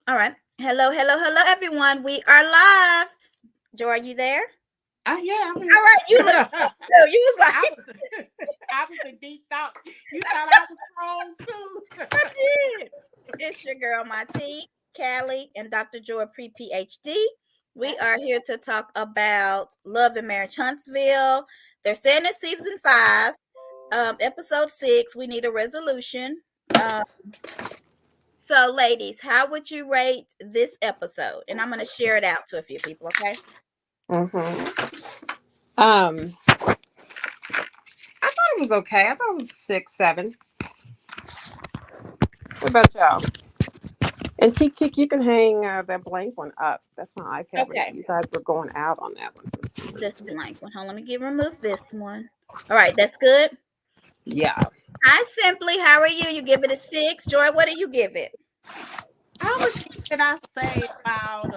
All right. Hello, hello, hello, everyone. We are live. Joy, are you there? Yeah, I'm All here. right. You look so good. You was I like, was I was in deep thought. You thought I was froze too. I did. It's your girl, my T, Callie, and Dr. Joy pre PhD. We are here to talk about Love and Marriage Huntsville. They're saying it's season 5, episode 6. We need a resolution. Um, so, ladies, how would you rate this episode? And I'm going to share it out to a few people, okay? Mm-hmm. Um, I thought it was okay. I thought it was 6, 7. What about y'all? And Tik, you can hang that blank one up. That's my iPad. But Okay. you guys were going out on that one for some This reason. blank one. Hold on, let me remove this one. All right, that's good. Yeah. Hi, Simply. How are you? You give it a 6. Joy, what do you give it? I would give it, I say about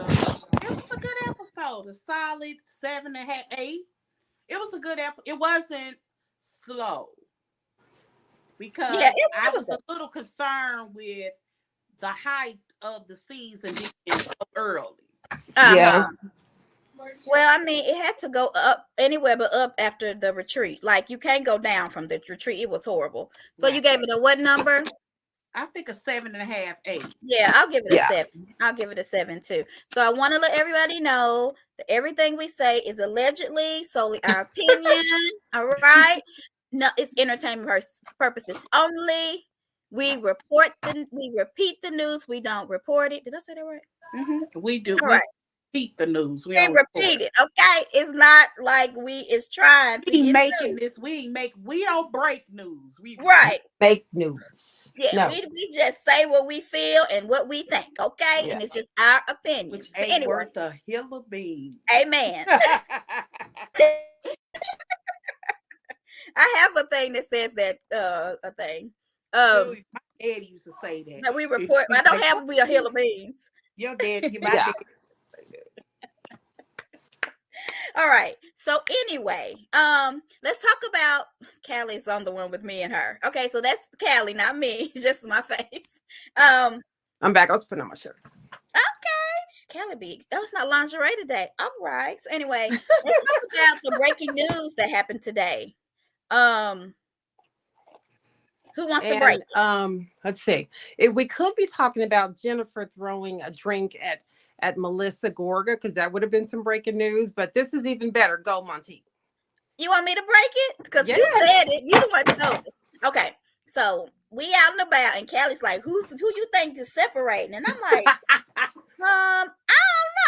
it was a good episode. A solid 7.5, 8. It was a good episode. It wasn't slow Yeah, because I it was was a a little concerned with the height of the season being so early. Yeah. uh-huh. Well, I mean, it had to go up anywhere but up after the retreat. Like you can't go down from the retreat. It was horrible. So you Right. gave it a what number? I think a 7.5, 8. Yeah, I'll give it a Yeah. 7. I'll give it a 7 too. So I want to let everybody know that everything we say is allegedly solely our opinion. All right. No, it's entertainment purposes only. We repeat the news. We don't report it. Did I say that right? We do. All We right. repeat the news. We We don't report repeat it. it. Okay. It's not like we is trying to We get making news. this. We don't break news. We repeat. Right. Fake news. Yeah, No. we just say what we feel and what we think, okay? Yeah. And it's just our Which opinions. But ain't anyway, worth a hill of beans. amen. I have a thing that says that a thing. Do Um my daddy used to say that. that we If report. you I don't like, have we a hill of beans. your dad, my Yeah. dad. All right. So anyway, let's talk about Callie's on the one with me and her. Okay, so that's Callie, not me, just my face. Um, I'm back. I was putting on my shirt. okay, Callie be that was not lingerie today. All right. So anyway, let's talk about the breaking news that happened today. Um, who wants to break And it? let's see. If we could be talking about Jennifer throwing a drink at Melissa Gorga, because that would have been some breaking news. But this is even better. Go, Monty. You want me to break it? Because you said Yes. it. You the one told it. Okay. So we out and about, and Callie's like, who you think is separating? And I'm like, I don't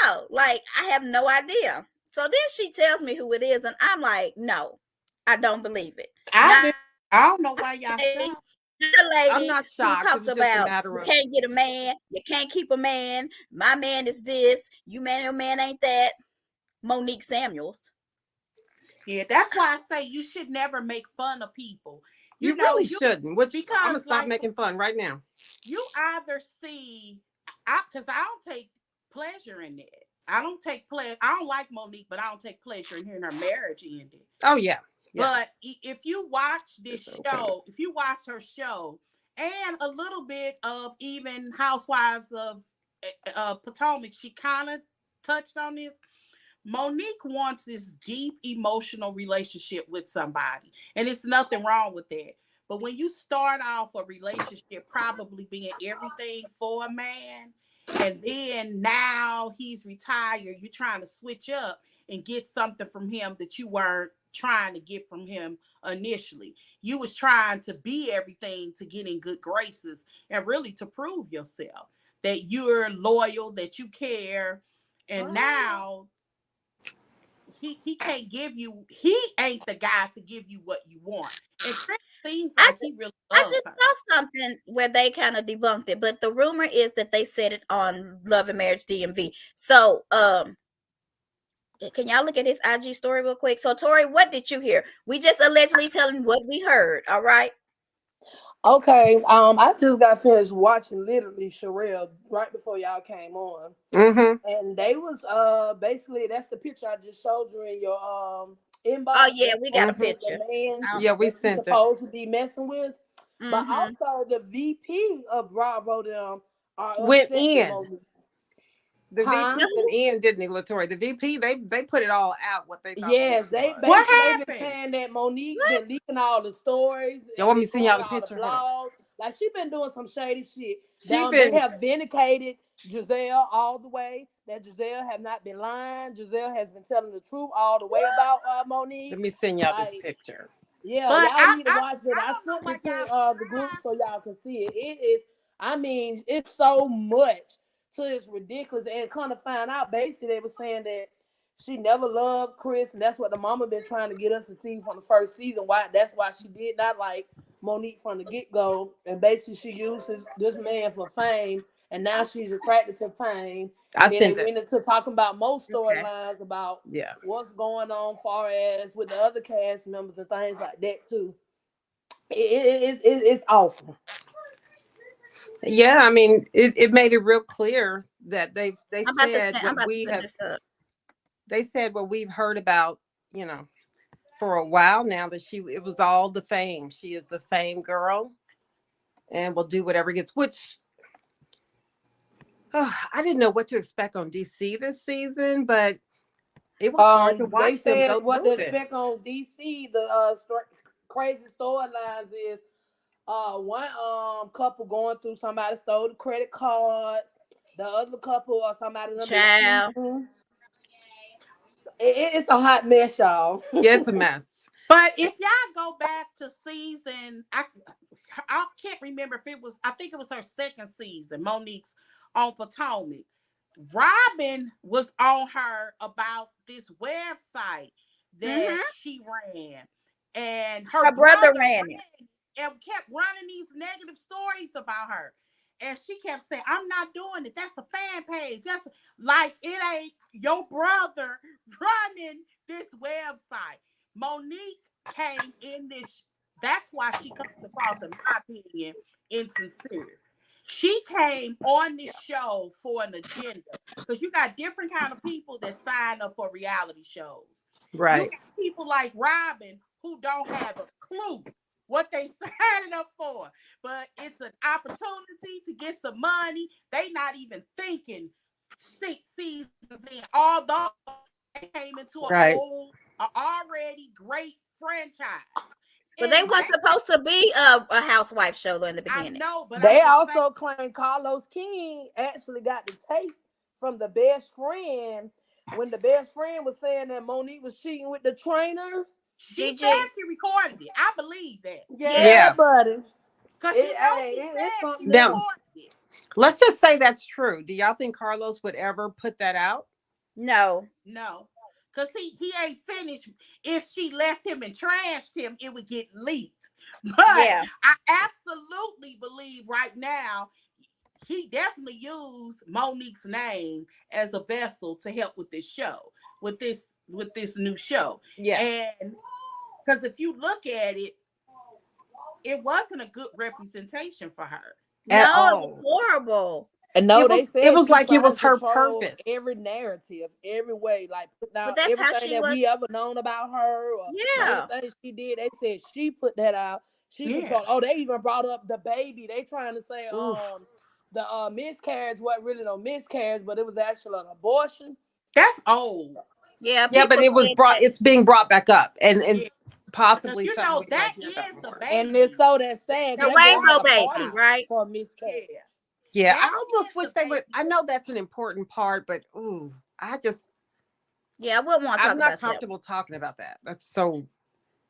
know. Like, I have no idea. So then she tells me who it is, and I'm like, no, I don't believe it. I Now, do. I don't know why y'all shocked. the I'm lady not who shocked. It talks was just a about matter you of can't get a man, you can't keep a man, my man is this, you man, your man ain't that. Monique Samuels. Yeah, that's why I say you should never make fun of people. you You know, really you shouldn't. Which I'm gonna because stop like making fun right now. you either see, because I don't take pleasure in it. I don't take pleasure. I don't like Monique, but I don't take pleasure in hearing her marriage ended. Oh yeah, yeah. But if you watch this It's okay. show, if you watch her show, and a little bit of even Housewives of Potomac, she kind of touched on this. Monique wants this deep emotional relationship with somebody, and it's nothing wrong with that. But when you start off a relationship probably being everything for a man, and then now he's retired, you're trying to switch up and get something from him that you weren't trying to get from him initially. You was trying to be everything to get in good graces and really to prove yourself that you're loyal, that you care. And now he can't give you, he ain't the guy to give you what you want. And Chris seems I like he really I loves just her. saw something where they kind of debunked it, but the rumor is that they said it on Love and Marriage DMV. So, can y'all look at his IG story real quick? So, Tori, what did you hear? We just allegedly telling what we heard. All right. Okay, I just got finished watching literally Sherelle right before y'all came on, Mm-hmm. and they was basically that's the picture I just showed you in your Oh inbox. yeah, we got a Mm-hmm. The picture. man Um, Yeah, we that she's sent it. supposed to be messing with, but mm-hmm. also the VP of Bravo them are Went upset with in. Monique. The VP Huh? went in, didn't he, Latoya? The VP, they put it all out what they thought the Yes, issue they was. What basically they been happened? saying that Monique What? been leaking all the stories Y'all and want me been to send y'all going the all the picture? Hold on. blogs. Like she been doing some shady shit. She They been, have vindicated Giselle all the way. That Giselle have not been lying. Giselle has been telling the truth all the way about Monique. let me send y'all this Like, picture. yeah, But y'all need to I watch it. I don't know sent why it to y'all the group so y'all can see it. It is, I mean, it's so much to it's ridiculous. And kind of find out, basically, they were saying that she never loved Chris, and that's what the mama been trying to get us to see from the first season. Why? That's why she did not like Monique from the get go. And basically, she uses this man for fame, and now she's attracted to fame. I And then they sent it. went into talking about most Okay. storylines about Yeah. what's going on far as with the other cast members and things like that too. It's awful. Yeah, I mean, it made it real clear that they I'm about to said send. I'm what about to we set have this up. they said what we've heard about, you know, for a while now, that it was all the fame. She is the fame girl and will do whatever gets, which I didn't know what to expect on DC this season, but it was hard to They watch them said go what through to expect this. on DC. The crazy storylines is one couple going through somebody stole the credit cards. The other couple or somebody done been Child. cheating. It's a hot mess, y'all. Yeah, it's a mess. But if y'all go back to season, I can't remember if it was. I think it was her second season. Monique's on Potomac. Robin was on her about this website that Mm-hmm. she ran, and her Her brother brother ran it. and kept running these negative stories about her. And she kept saying, "I'm not doing it. That's a fan page. That's like it ain't your brother running this website." Monique came in this. That's why she comes across, in my opinion, insincere. She came on this show for an agenda because you got different kind of people that sign up for reality shows. You Right. got people like Robin who don't have a clue what they signing up for, but it's an opportunity to get some money. They not even thinking 6 seasons in, although they came into Right. a already great franchise. But they And weren't supposed to be a housewife show though in the I beginning. know, but I'm They just saying, also claim Carlos King actually got the tape from the best friend when the best friend was saying that Monique was cheating with the trainer. she said Gigi. she recorded it. I believe that. Yeah. Yeah, Yeah. buddy. Because you know she It's said she something Now, else. recorded it. let's just say that's true. Do y'all think Carlos would ever put that out? No. No. Because he ain't finished. If she left him and trashed him, it would get leaked. But Yeah. I absolutely believe right now he definitely used Monique's name as a vessel to help with this show, with this new show. Yeah. And because if you look at it, it wasn't a good representation for her. At No, it was all. horrible. And no, they It said was she like it trying was to her control purpose. every narrative, every way, like put But out that's how everything she that was. we ever known about her or Yeah. anything she did. They said she put that out. She Yeah. controlled. Oh, they even brought up the baby. They trying to say Oof. the miscarriage wasn't really no miscarriage, but it was actually an abortion. That's old. Yeah. Yeah, but People it was said brought. that. It's being brought back up, and Yeah. Because possibly you something know we might that hear about is the more. And it's baby. so that's sad The because that girl had rainbow a baby, party right? for a miscarriage. Yeah. Yeah, I That almost is wish the they would. baby. I know that's an important part, but ooh, Yeah, I wouldn't want to I'm talk not about that. comfortable talking about that. That's so.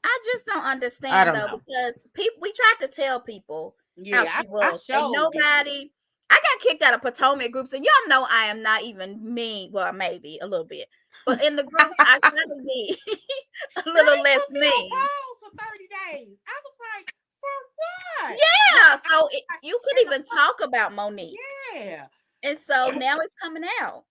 I just don't I understand don't though, know. because people we tried to tell people how Yeah, she I was, and showed it. nobody. I got kicked out of Potomac groups, and y'all know I am not even mean. Well, maybe a little bit, but in the groups, I try to be a Girl, little they less put me on mean. pause for 30 days. I was like, for what? Yeah, I so was like, you could even talk about Monique, yeah. and so now it's coming out.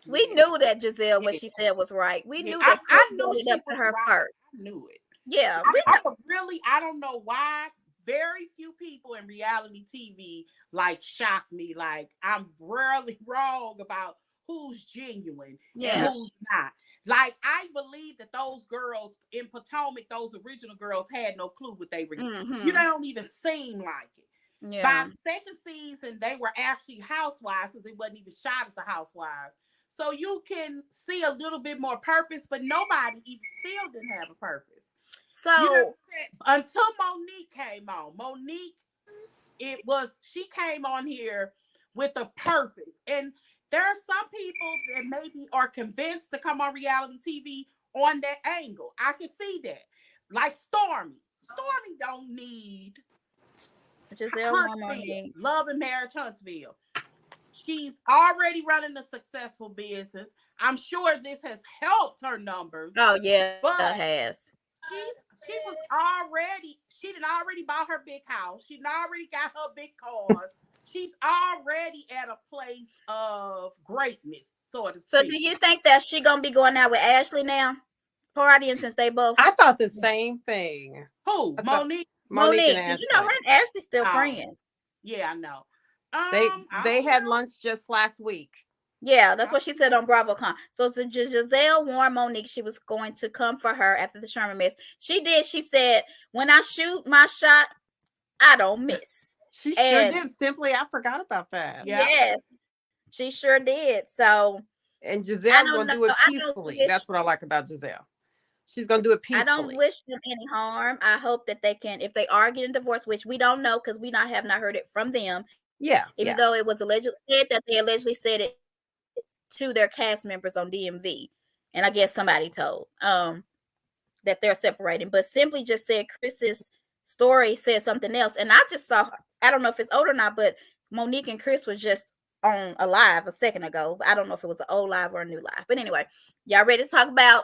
We Yeah. knew that Giselle, what Yeah. she said was right. We Yeah. knew that Chris I knew brought it she up to was her right. first. I knew it. Yeah, we I could really, I don't know why. Very few people in reality TV like shock me. Like I'm rarely wrong about who's genuine and yeah. who's not. Like I believe that those girls in Potomac, those original girls, had no clue what they were getting. You Mm-hmm. don't even seem like it. Yeah. By the second season, they were actually housewives since it wasn't even shot as a housewives. So you can see a little bit more purpose, but nobody even still didn't have a purpose. You know what So I'm saying? Until Monique came on. Monique, she came on here with a purpose. And there are some people that maybe are convinced to come on reality TV on that angle. I can see that. Like Stormy. Stormy don't need Giselle Huntsville, Warmonique. Love and Marriage Huntsville. She's already running a successful business. I'm sure this has helped her numbers, Oh yeah, it but has. she did already bought her big house. She done already got her big cars. She's already at a place of greatness, so to So speak. do you think that she gonna be going out with Ashley now? Partying since they both I thought the same thing. Who? I thought Monique? Monique and Did you know her Ashley. and Ashley still Oh. friends? Yeah, I know. They I they don't had know. lunch just last week. Yeah, that's what she said on BravoCon. So Giselle warned Monique she was going to come for her after the Sherman miss. She did. She said, "When I shoot my shot, I don't miss." She sure And did. Simply, I forgot about that. Yeah. yes, she sure did. So And I Giselle's don't gonna know. do it I don't peacefully. wish. That's what I like about Giselle. She's gonna do it I don't peacefully. wish them any harm. I hope that they can, if they are getting divorced, which we don't know because have not heard it from them. Yeah, Even yeah. though it was allegedly said that they allegedly said it to their cast members on DMV, and I guess somebody told that they're separating, but simply just said Chris's story said something else, and I just saw. I don't know if it's old or not, but Monique and Chris was just on a live a second ago. I don't know if it was an old live or a new live, but anyway, y'all ready to talk about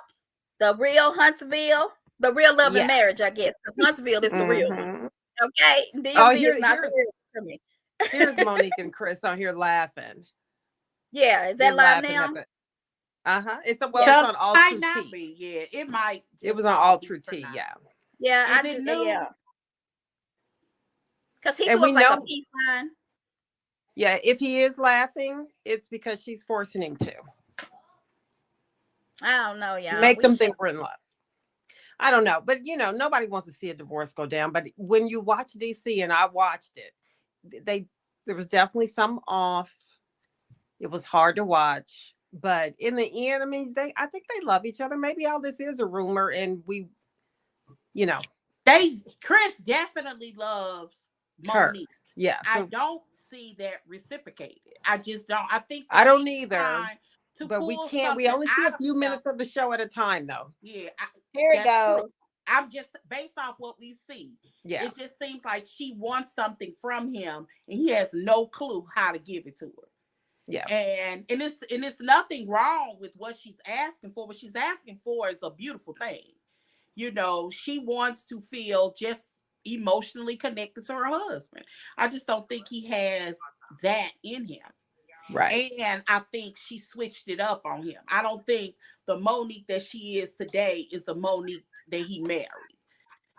the real Huntsville, the real Love and Yeah. Marriage? I guess 'cause Huntsville is the real one. Mhm. Okay, Oh, DMV is not the real for me. here's Monique and Chris on here laughing. Yeah, is They're that live laughing now? at the. It's Some on All might True not Tea. be. Yeah, it might. It was just on all All be True for Tea. now. Yeah. Yeah, Is it new? yeah, because he And threw we up like a know, peace sign. yeah, if he is laughing, it's because she's forcing him to I don't know, y'all. make them think we're in love. I don't know, but nobody wants to see a divorce go down. But when you watch DC, and I watched it, there was definitely some off. It was hard to watch, but in the end, I mean, I think they love each other. Maybe all this is a rumor, and Chris definitely loves her. Monique. Yeah, I so don't see that reciprocated. I just don't. I think I don't she's either. trying to But we pull can't. We something only see out a of few him. minutes of the show at a time, though. Yeah, Here it that's true. goes. I'm just based off what we see. Yeah, It just seems like she wants something from him, and he has no clue how to give it to her. yeah. And it's nothing wrong with what she's asking for. What she's asking for is a beautiful thing. She wants to feel just emotionally connected to her husband. I just don't think he has that in him. Right. And I think she switched it up on him. I don't think the Monique that she is today is the Monique that he married.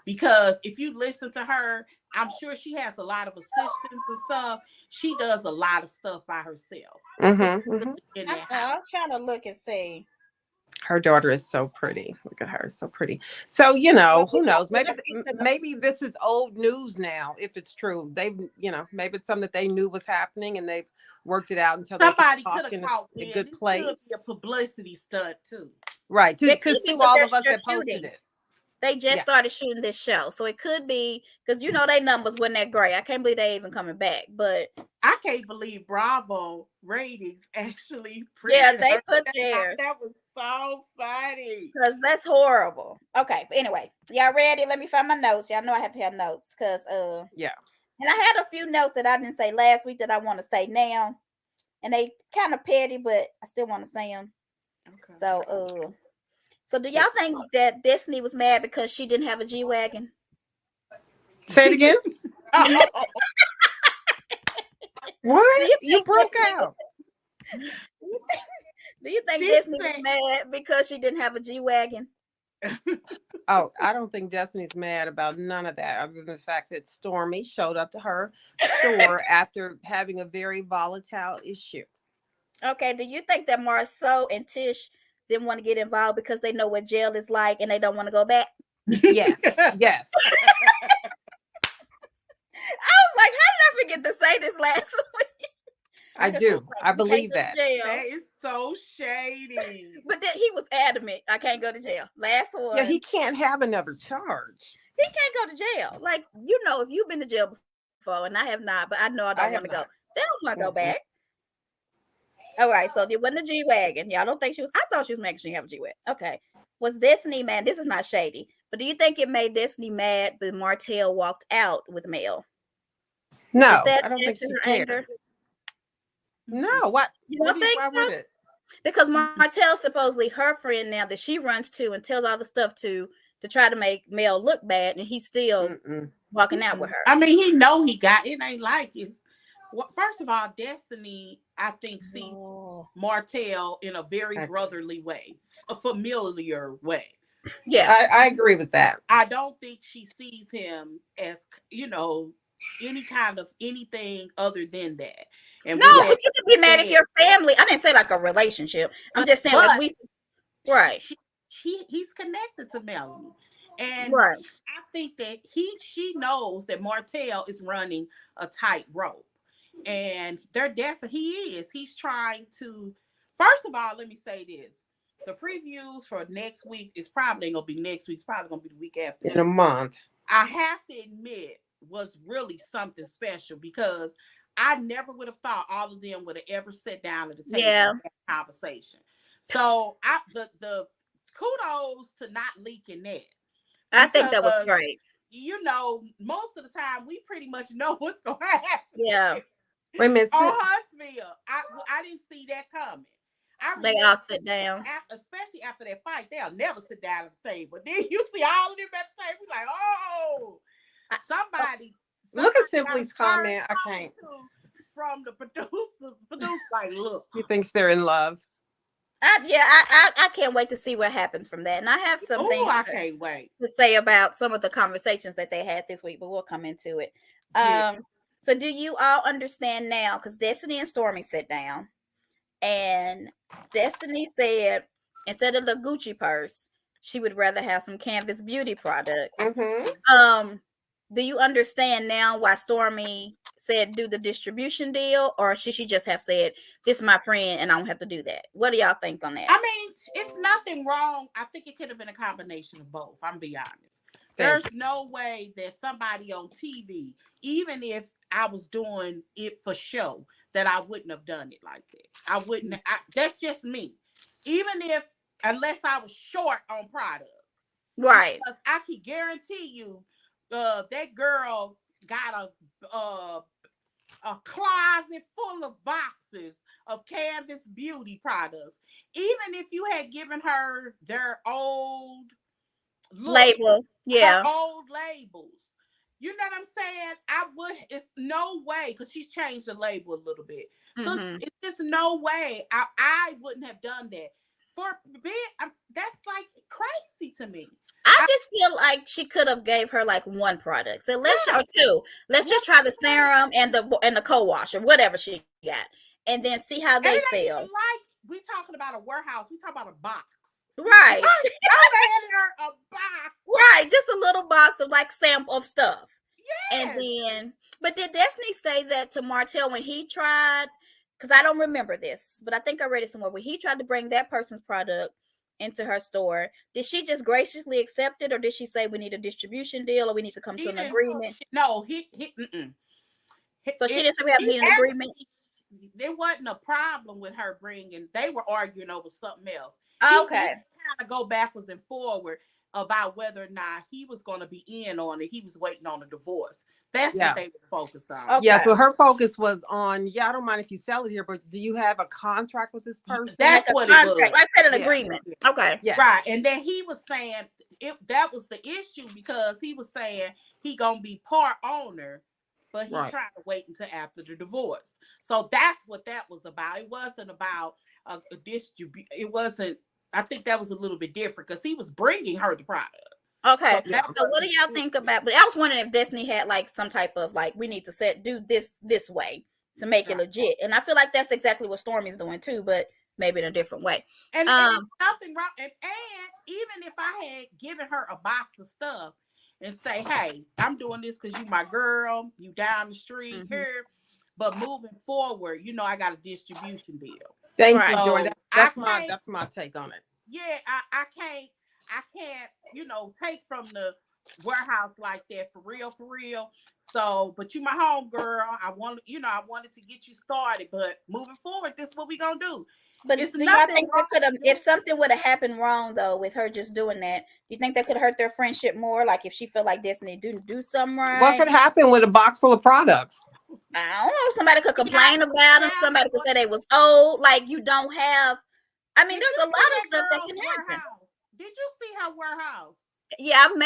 Because if you listen to her, I'm sure she has a lot of assistants and stuff. She does a lot of stuff by herself in that house. I'm trying to look and see. Her daughter is so pretty. Look at her, so pretty. So who knows? Maybe this is old news now. If it's true, maybe it's something that they knew was happening and they've worked it out until Somebody they can talk could have in caught a it. good This place. could be a publicity stunt too. Right. To It could be, sue but all they're of us that just posted shooting. it. They just Yeah. started shooting this show, so it could be because they numbers wasn't that great. I can't believe they even coming back, but I can't believe Bravo ratings actually. yeah, they printed put her. theirs That was so funny. because that's horrible. Okay, but anyway, y'all ready? Let me find my notes. Y'all know I have to have notes because Yeah. and I had a few notes that I didn't say last week that I want to say now, and they kind of petty, but I still want to say them. Okay. So do y'all think that Destiny was mad because she didn't have a G-Wagon? Say it again. What? You broke Destiny out. Do you think She Destiny said- was mad because she didn't have a G-Wagon? Oh, I don't think Destiny's mad about none of that, other than the fact that Stormy showed up to her store after having a very volatile issue. Okay, do you think that Marceau and Tish didn't want to get involved because they know what jail is like and they don't want to go back? Yes, yes. I was like, how did I forget to say this last week. I Like, do. I you can't believe go to that. jail. That is so shady. But then he was adamant, I can't go to jail. Last one. Yeah, he can't have another charge. He can't go to jail. Like, if you've been to jail before, and I have not, but I know I don't want to go. They don't want to go back. All right, so there wasn't a G-Wagon. Y'all don't think she was? I thought she was making sure you have a G-Wagon. Okay. Was Destiny mad? This is not shady, but do you think it made Destiny mad that Martell walked out with Mel? No, Did that I don't add think to she her cared. anger? No, what? You don't think why so? would it? Because Martell's supposedly her friend now that she runs to and tells all the stuff to try to make Mel look bad, and he's still walking out with her. I mean, he know he got it. Ain't like it's. First of all, Destiny, I think, sees Martell in a very brotherly way, a familiar way. Yeah, I agree with that. I don't think she sees him as, any kind of anything other than that. And no, but you can be mad if your family. I didn't say like a relationship. I'm just saying like right. He's connected to Melanie, and right. I think that she knows that Martell is running a tight rope, and they're definitely he's trying to. First of all, let me say this: the previews for next week is probably gonna be next week. It's probably gonna be the week after. In a month. I have to admit, was really something special because I never would have thought all of them would have ever sat down at the table and had a conversation. So the kudos to not leaking that. I think that was great. Most of the time we pretty much know what's going to happen. Yeah. Wait a minute. On Huntsville, I didn't see that coming. They all sit down. Especially after that fight, they'll never sit down at the table. Then you see all of them at the table, like, oh, somebody look at Simply's comment. I can't. From the producers, like, look. He thinks they're in love. I can't wait to see what happens from that. And I have some things I can't wait to say about some of the conversations that they had this week, but we'll come into it. So do you all understand now? Because Destiny and Stormy sat down, and Destiny said instead of the Gucci purse, she would rather have some Canvas beauty products. Do you understand now why Stormy said do the distribution deal, or should she just have said, this is my friend and I don't have to do that? What do y'all think on that? I mean, it's nothing wrong. I think it could have been a combination of both. I'm be honest. There's no way that somebody on TV, even if I was doing it for show, that I wouldn't have done it like that. I wouldn't. That's just me. Unless I was short on product. Right. Because I can guarantee you, that girl got a closet full of boxes of Canvas beauty products. Even if you had given her their old label, her old labels, you know what I'm saying? It's no way, because she's changed the label a little bit. So it's just no way I wouldn't have done that. That's like crazy to me. I just feel like she could have gave her like one product. So or two. Let's just try the serum and the co-wash or whatever she got, and then see how they sell. Like we talking about a warehouse, we talking about a box. Right. I handed her a box. Right, just a little box of like sample of stuff. Yes. And then, but did Destiny say that to Martell when he tried? Because I don't remember this, but I think I read it somewhere where he tried to bring that person's product into her store. Did she just graciously accept it, or did she say we need a distribution deal, or we need to come to an agreement? No, So she didn't say we have to need an agreement. There wasn't a problem with her bringing. They were arguing over something else. Okay. He kind of go backwards and forward about whether or not he was going to be in on it. He was waiting on a divorce. That's what they were focused on. Okay. Yeah, so her focus was on, I don't mind if you sell it here, but do you have a contract with this person? That's like what it was. I said an agreement. Okay. Yeah. Right. And then he was saying that was the issue, because he was saying he going to be part owner, but he tried to wait until after the divorce. So that's what that was about. It wasn't about a distribute. It wasn't. I think that was a little bit different, because he was bringing her the product. Okay. So what do y'all think about? But I was wondering if Destiny had like some type of like, we need to do this way to make it legit. And I feel like that's exactly what Stormy's doing too, but maybe in a different way. And there's nothing wrong. And even if I had given her a box of stuff, and say, hey, I'm doing this because you my girl, you down the street here. But moving forward, you know, I got a distribution deal. Thank Right. you, Joy. So That's I my take on it. yeah, I can't, you know, take from the warehouse like that for real. So, but you my home girl. I wanted to get you started, but moving forward, this is what we gonna do. But It's do y'all nothing think that wrong could have, with if something would have happened wrong though with her just doing that, do you think that could hurt their friendship more? Like if she felt like Destiny didn't do something What right? could happen with a box full of products? I don't know. Somebody could complain about them. yeah, Somebody could but say they was old. Like you don't have. I mean, did you there's a see lot of that stuff that girl's can happen. warehouse? Did you see her warehouse? Yeah, I You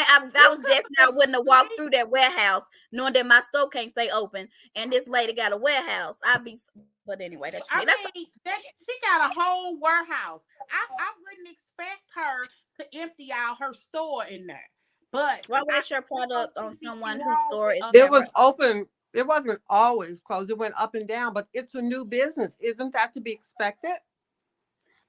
was couldn't Destiny. I wouldn't have walked believe through that warehouse knowing that my store can't stay open, and this lady got a warehouse. I'd be. But anyway, that's I me. That's mean, that she got a whole warehouse. I wouldn't expect her to empty out her store in there. But why I waste your product on see someone whose wrong store with is It never. was open. It wasn't always closed. It went up and down, but it's a new business. Isn't that to be expected?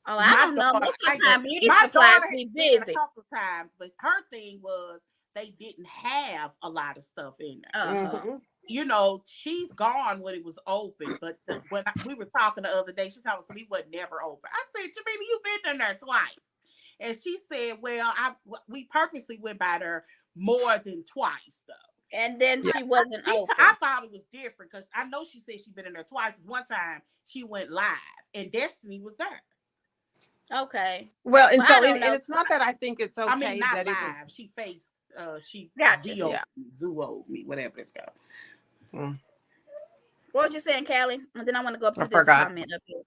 Oh, I my don't know. daughter. Most of the time, beauty My supplies daughter be has been a busy. couple times, but her thing was they didn't have a lot of stuff in there. Uh-huh. You know, she's gone when it was open, but we were talking the other day, she told us we was never open. I said, Jamila, you've been in there twice. And she said, well, we purposely went by there more than twice, though. And then she wasn't open. I thought it was different because I know she said she'd been in there twice. One time she went live and Destiny was there. Okay. Well, and Well, so I don't know. it's not that I think it's okay I mean, not that live. it was. She faced, she Gotcha. Zoo'd me, whatever it's called. What was you saying, Callie? And then I want to go up to I this forgot. comment up here.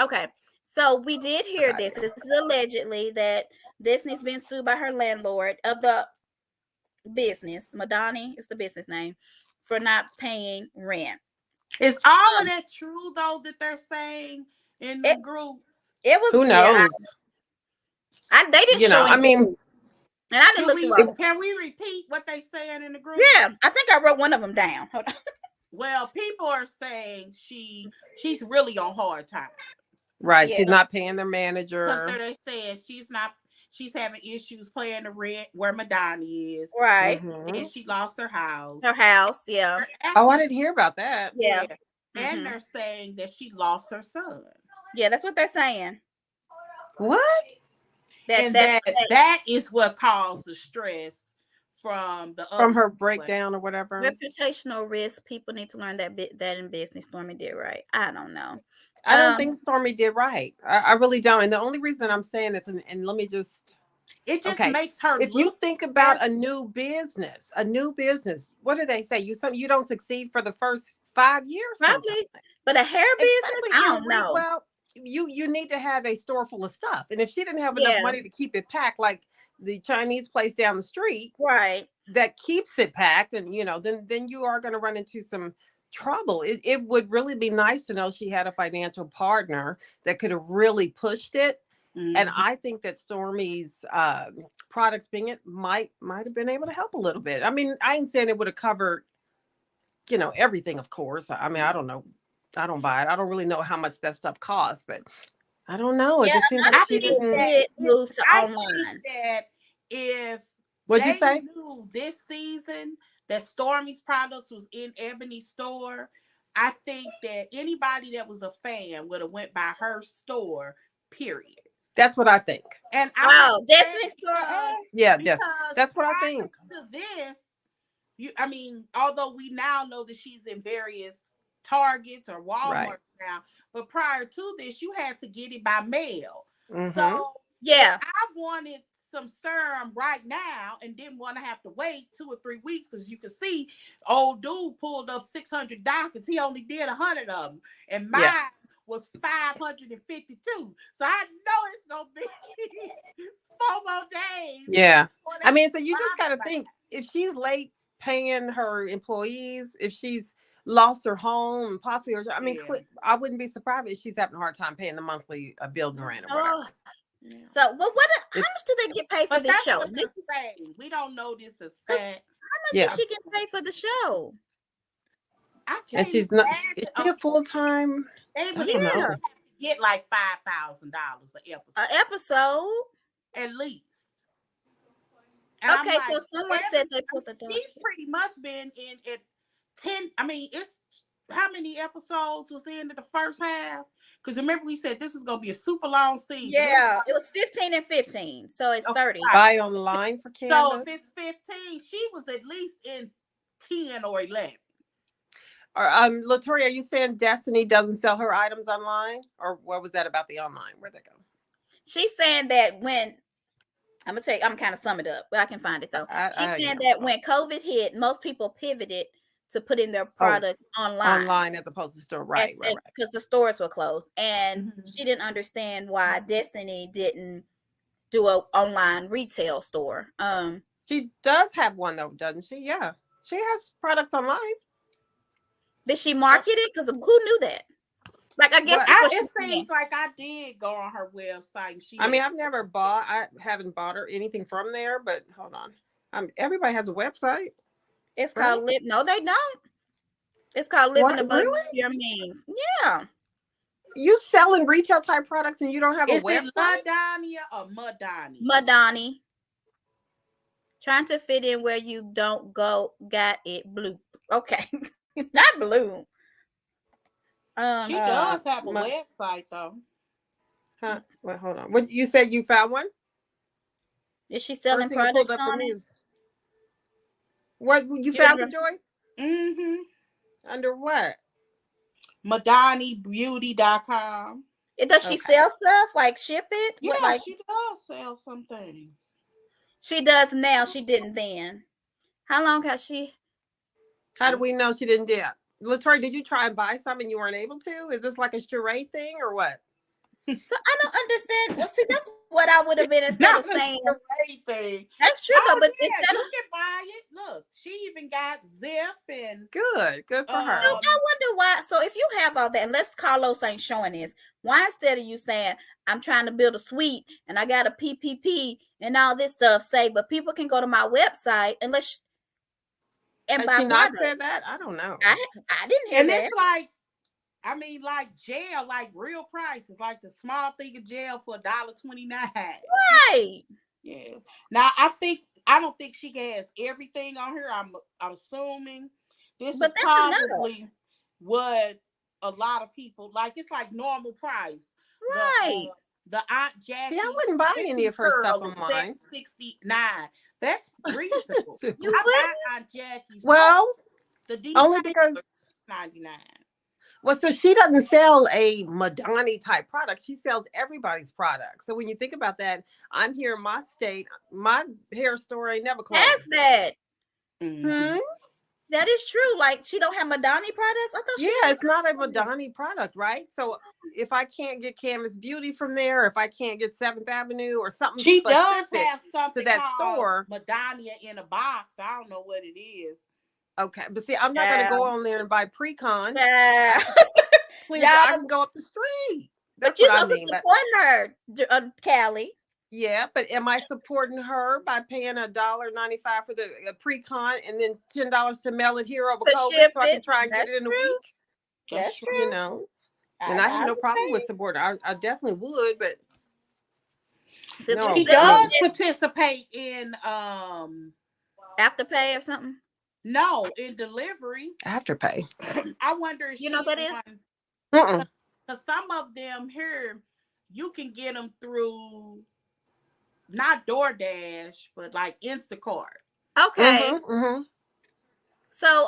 Okay. So we did hear this. This is allegedly that Disney's been sued by her landlord of the business. Madani is the business name, for not paying rent. Is all of that true though that they're saying in the groups? It was. Who knows? They didn't You know, show I mean, anything. And I didn't look through all. Can we repeat what they saying in the group? Yeah, I think I wrote one of them down. Hold on. Well, people are saying she's really on hard times. right? Yeah. She's not paying their manager. Because they're saying she's having issues paying the rent where Madani is. Right. And she lost her house. Her house, yeah. Oh, I didn't hear about that. Yeah. And they're saying that she lost her son. Yeah, that's what they're saying. What? That is what caused the stress from her breakdown or whatever. Reputational risk. People need to learn that in business. Stormy did right. I don't know. I don't think Stormy did right. I really don't. And the only reason I'm saying this, and let me just. It just makes her. If you think about a new business, what do they say? You don't succeed for the first 5 years. Probably. Sometimes. But a hair business, I don't know. Well, you need to have a store full of stuff. And if she didn't have enough money to keep it packed, like the Chinese place down the street, right, that keeps it packed, and then you are going to run into some trouble. It would really be nice to know she had a financial partner that could have really pushed it. And I think that Stormy's products being it might have been able to help a little bit. I mean, I ain't saying it would have covered, everything, of course. I mean, I don't know. I don't buy it. I don't really know how much that stuff costs, but I don't know. It just seems like she didn't move to online. That if what'd you say? Knew this season that Stormy's products was in Ebony's store, I think that anybody that was a fan would have went by her store. Period. That's what I think. And Destiny's store. Yeah, that's what I think. To this, although we now know that she's in various Targets or Walmart now, but prior to this, you had to get it by mail. So I wanted some serum right now and didn't want to have to wait 2 or 3 weeks, because you can see old dude pulled up 600 dockets. He only did 100 of them, and mine was 552. So I know it's gonna be 4 more days. Yeah, I mean, so you just got to think, if she's late paying her employees, if she's lost her home, possibly, I wouldn't be surprised if she's having a hard time paying the monthly building rent or whatever. So, how much do they get paid for this show? We don't know this as fact. How much does she get paid for the show? And she's not. Is she a full time? They would get like $5,000 an episode. An episode, at least. And I'm Okay, like, so someone said they put the she's pretty much been in it 10. I mean, it's how many episodes was in the first half? Because remember, we said this is gonna be a super long season. Yeah, it was 15 and 15, so it's 30. Buy online for So Candace. if it's 15, she was at least in 10 or 11. Or Latoya, are you saying Destiny doesn't sell her items online? Or what was that about the online? Where'd they go? She's saying that when I'm kind of sum it up, but I can find it though. She's saying that when COVID hit, most people pivoted to putting their product online as opposed to store, right? Because the stores were closed, and she didn't understand why Destiny didn't do an online retail store. She does have one though, doesn't she? Yeah, she has products online. Did she market it? Because who knew that? Like, I guess it seems like I did go on her website. And I haven't bought her anything from there. But hold on, everybody has a website. It's called Live. No, they don't. It's called Living Above Your Means. Yeah. You selling retail type products and you don't have a website? Is it Madania or Madani? Madani. Trying to fit in where you don't go. Got it. Blue. Okay. Not blue. She does have a website though. Huh? Well, hold on. What you said? You found one? Is she selling products on it? What you found it, Joy? Mm-hmm. Under what? MadaniBeauty.com. Does she sell stuff, like ship it? Yeah, she does sell some things. She does now. She didn't then. How long has she? How do we know she didn't do it? Latoya, did you try and buy some and you weren't able to? Is this like a charade thing or what? So I don't understand. Well, see, that's what I would have been instead of saying. Thing. That's true, though. But instead you can buy it. Look, she even got Zip and good for her. So I wonder why. So if you have all that, unless Carlos ain't showing this, why instead of you saying I'm trying to build a suite and I got a PPP and all this stuff, say, but people can go to my website unless. And has she not said that? I don't know. I didn't hear and that. It's like, I mean, like gel, like real prices, like the small thing of gel for $1.29. Right. Yeah. Now I don't think she has everything on her. I'm assuming this is probably what a lot of people like. It's like normal price. Right. The Aunt Jackie. See, I wouldn't buy any of her stuff online. $7.69. That's reasonable. I buy Aunt Jackie's. Well, only because $99. Well, so she doesn't sell a Madani type product. She sells everybody's product. So when you think about that, I'm here in my state. My hair store ain't never closed. That's that. Mm-hmm. That is true. Like, she don't have Madani products? I thought it's not a Madani product, right? So if I can't get Canvas Beauty from there, if I can't get 7th Avenue or something she does have something to that store. Madania in a box. I don't know what it is. Okay, but see, I'm not going to go on there and buy pre-con. Please, I can go up the street. That's what I mean. Support her, Callie. Yeah, but am I supporting her by paying $1.95 for the pre-con and then $10 to mail it here over COVID so I can try and get it in a week? That's true. You know, and I have no problem with supporting. I definitely would, but she does participate in Afterpay or something. No, in delivery. Afterpay. I wonder if you know what that is? Because some of them here, you can get them through not DoorDash, but like Instacart. Okay. So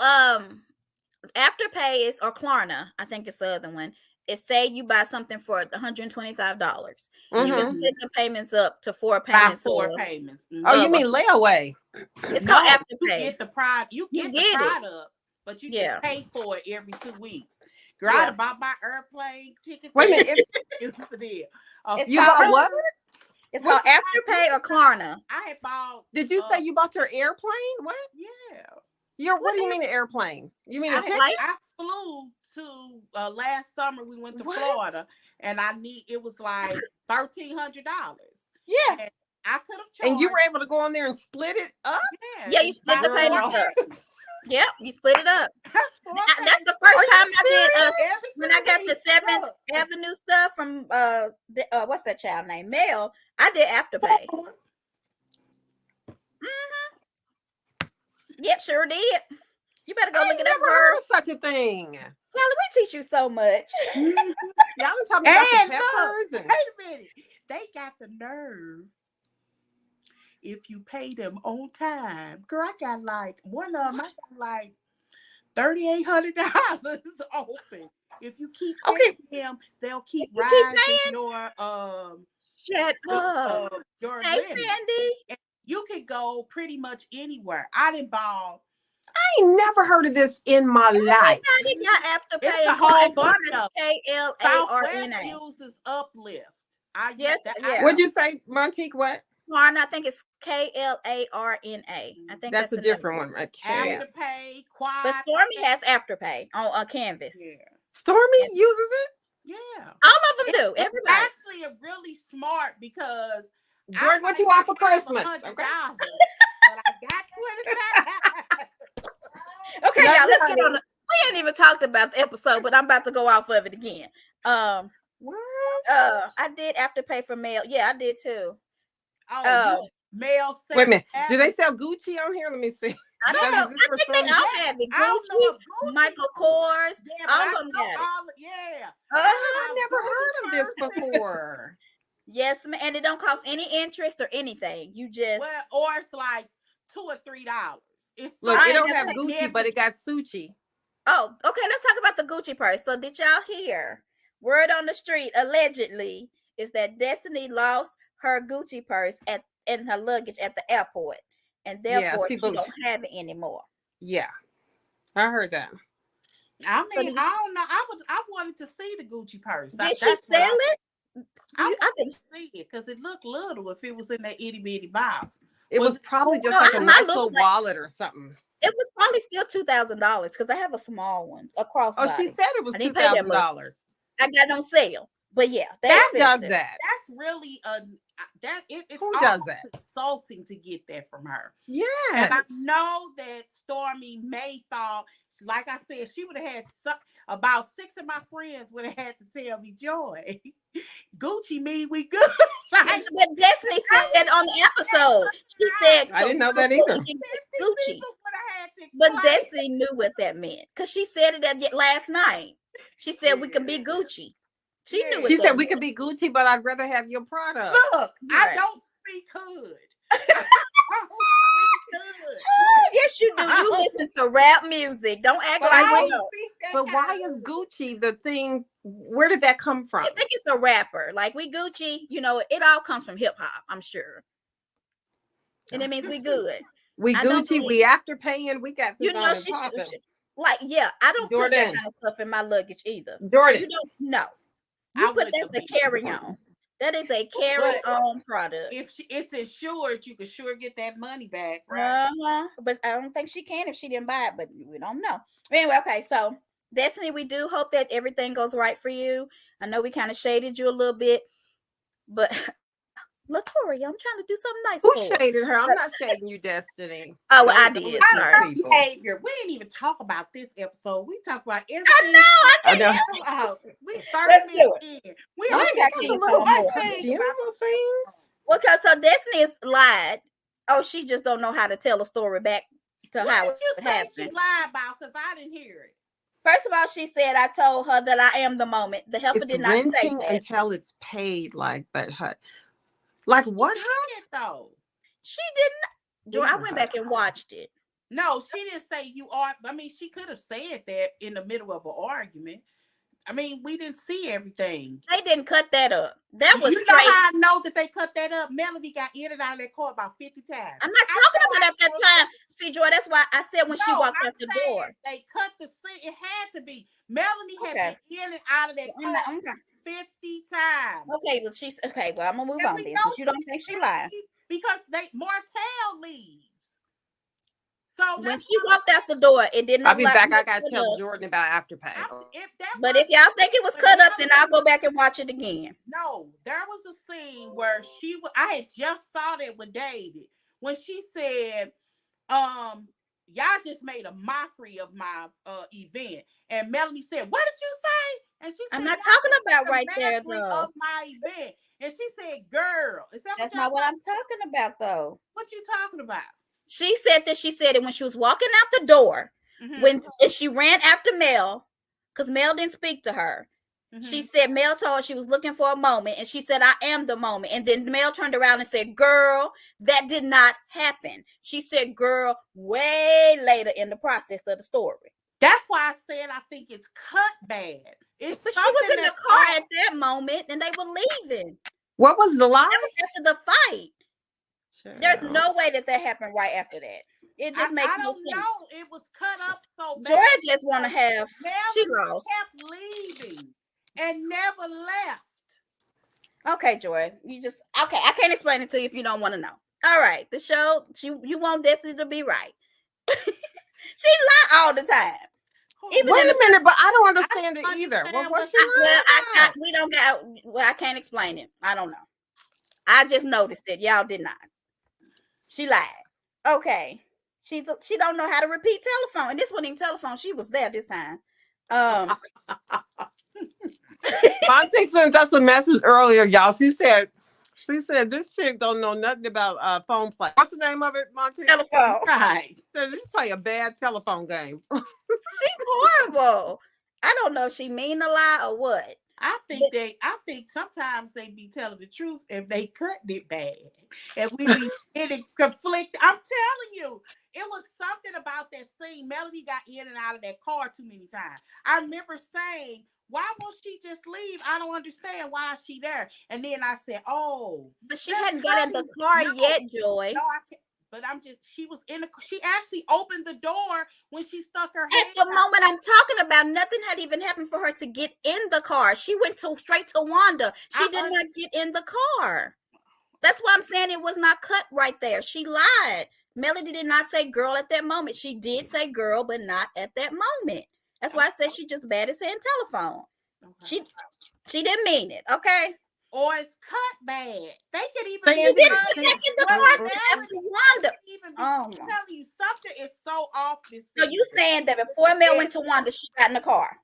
Afterpay is, or Klarna, I think it's the other one. It say you buy something for $125. You can split the payments up to 4 payments. Payments. Oh, you mean layaway? It's called Afterpay. You get the product. You get the product, but you just pay for it every 2 weeks. Girl, I bought my airplane ticket. Wait a minute. You bought what? It's called Afterpay or Klarna. I had bought. Did you say you bought your airplane? What? Yeah. What do you mean an airplane? You mean a ticket? I flew to last summer. We went to Florida, and it was like $1,300. Yeah. And I could have charged. And you were able to go on there and split it up? Yeah, you split the payments up. Yep, you split it up. That's the first time I did when I got the 7th Avenue stuff from what's that child name? Mel. I did Afterpay. Yep, sure did. You better go I look ain't it up, never girl. heard of such a thing. Kelly, we teach you so much. Y'all done taught me about the And look, peppers. wait a minute. They got the nerve. If you pay them on time, girl, I got like one of them. I got like $3,800 open. If you keep paying them, they'll keep You keep rising Shut up. your Hey, limit. Sandy. And you could go pretty much anywhere. I didn't ball. I ain't never heard of this in my life. Everybody got Afterpay. It's a and whole Klarna. bunch of Southwest KLARNA. uses Uplift. I Yes, use that. yeah. What'd you say, Montique? What? Klarna, I think it's KLARNA. I think That's a another different one, right? Yeah. Afterpay, Quad. But Stormy has Afterpay on Canvas. Yeah. Stormy uses it? Yeah. All of them do. It's Everybody. actually a really smart because George, what you want for Christmas? $100, Okay. but I got 25. Okay, Love y'all, you, let's honey. get on. We ain't even talked about the episode, but I'm about to go off of it again. What? I did Afterpay for mail. Yeah, I did too. Oh, mail. Wait a minute. Do they sell Gucci on here? Let me see. I don't know. Is this I for think they Stormy? all have it. I don't know if Gucci, Gucci- Michael Kors, Yeah, but all I of them know got it. Yeah. I never heard of this before. Yes, ma'am. And it don't cost any interest or anything. You just Well, or it's like $2 or $3. It's Look, I it don't ain't have never Gucci, but it got Suchi. Oh, okay. Let's talk about the Gucci purse. So, did y'all hear? Word on the street, allegedly, is that Destiny lost her Gucci purse in her luggage at the airport, and therefore see, she but- don't have it anymore. Yeah, I heard that. I So mean, did- I don't know. I wanted to see the Gucci purse. Did she sell it? I think see it because it looked little if it was in that itty bitty box. It was probably just No, like a mine nice looked little like- wallet or something. it was probably still $2,000 because I have a small one, a crossbody. Oh, she said it was I didn't pay that much. $2,000. I got on sale, but yeah, Who that's does that? That's really it's Who does almost that? insulting to get that from her. Yes. And I know that Stormy May thought, like I said, she would have had about 6 of my friends would have had to tell me, Joy, Gucci mean we good. But Destiny said on the episode, she said, I didn't know that before either. we can get Gucci. People would have had to But explain. Destiny knew what that meant because she said it last night. She said we can be Gucci. She knew what She that said we meant. could be Gucci, but I'd rather have your product. Look, I Right. don't speak hood. I don't speak hood. Yes, you do. You listen to rap music. Don't act But like wait, you know. But why is Gucci the thing? Where did that come from? I think it's a rapper. Like we Gucci, you know, it all comes from hip hop, I'm sure. And it means we good. We I don't Gucci, we Afterpaying, we got this You know, on and she popping. like, yeah, I don't put that Jordan. kind of stuff in my luggage either. Jordan. You don't know. I You put wouldn't that's a have carry on. That is a carry on product. If it's insured, you can sure get that money back, right? But I don't think she can if she didn't buy it, but we don't know. Anyway, okay, so Destiny, we do hope that everything goes right for you. I know we kind of shaded you a little bit, but Latoria, I'm trying to do something nice Who for her. shaded her? I'm not shading you, Destiny. Oh, well, I Don't did. listen to Sorry. people. Behavior. We didn't even talk about this episode. We talk about everything. I know. We 30 Let's do minutes in. We Let's only get got into one some more. thing Funeral about things. Okay, so Destiny is lied. Oh, she just don't know how to tell a story back to what how did it you say happened. she lied about? Because I didn't hear it. First of all, she said I told her that I am the moment. The helper It's did not say renting that. until it's paid. Like what? Huh? It, though. She didn't. Joy, I went back and watched it. No, she didn't say you are. I mean, she could have said that in the middle of an argument. I mean, we didn't see everything. They didn't cut that up. That was You know straight. how I know that they cut that up? Melody got in and out of that car about 50 times. I'm not talking about at that time. See, Joy, that's why I said when she walked I'm out the saying door. They cut the scene. It had to be. Melanie had Okay. been in and out of that I'm car not- okay. 50 times. Okay, well, she's okay. Well, I'm gonna move And on we then. know Because you don't think she lied. Because Martell leaves. So When she walked out the door, it didn't. I'll be look back. like I gotta it tell was. Jordan about Afterpay. But if y'all think it was cut up, then I'll go back and watch it again. No, there was a scene where I had just saw that with David when she said, y'all just made a mockery of my event. And Melanie said, what did you say? And she I'm said, not "Y'all talking took about the right there memory though. of my event." And she said, "Girl, is that what That's y'all not what I'm talking about though. What you talking about?" She said that she said it when she was walking out the door, when and she ran after Mel, because Mel didn't speak to her. She said Mel told her she was looking for a moment, and she said, "I am the moment." And then Mel turned around and said, "Girl, that did not happen." She said, "Girl," way later in the process of the story. That's why I said I think it's cut bad. It's But she was something in the that's car off. at that moment, and they were leaving. What was the That lie? was after the fight. There's no way that happened right after that. It just makes I no don't sense. know. It was cut up so bad. Joy just want to have. She Melanie lost. kept leaving and never left. Okay, Joy. You just okay. I can't explain it to you if you don't want to know. All right, the show. You want Destiny to be right. She lie all the time. Even Wait in a the minute, but I don't I understand it don't either. understand Well, what what's she she lying about? we don't got. Well, I can't explain it. I don't know. I just noticed it. Y'all did not. She lied. Okay. She don't know how to repeat telephone, and this wasn't even telephone. She was there this time. Monty sent us a message earlier, y'all. She said this chick don't know nothing about phone play. What's the name of it, Monty? Telephone. Right. Said just play a bad telephone game. She's horrible. I don't know if she mean a lie or what. I think sometimes they be telling the truth if they cut it bad. And we be in a conflict. I'm telling you, it was something about that scene. Melody got in and out of that car too many times. I remember saying, "Why won't she just leave? I don't understand. Why is she there?" And then I said, "Oh, But she hadn't got in the car yet, Joy. No, I can't. But she was in the, she actually opened the door when she stuck her head At the moment I'm talking about, nothing had even happened for her to get in the car. She went straight to Wanda. She did not get in the car. That's why I'm saying it was not cut right there. She lied. Melody did not say girl at that moment. She did say girl, but not at that moment. That's why I said she just bad at saying telephone. Okay. She didn't mean it, okay? Or it's cut bad. They could even She be didn't cut. get back in the Well, car Melody after Wanda. even be Oh, telling you something is so off this so season. you saying that before Mel went to Wanda, she got in the car.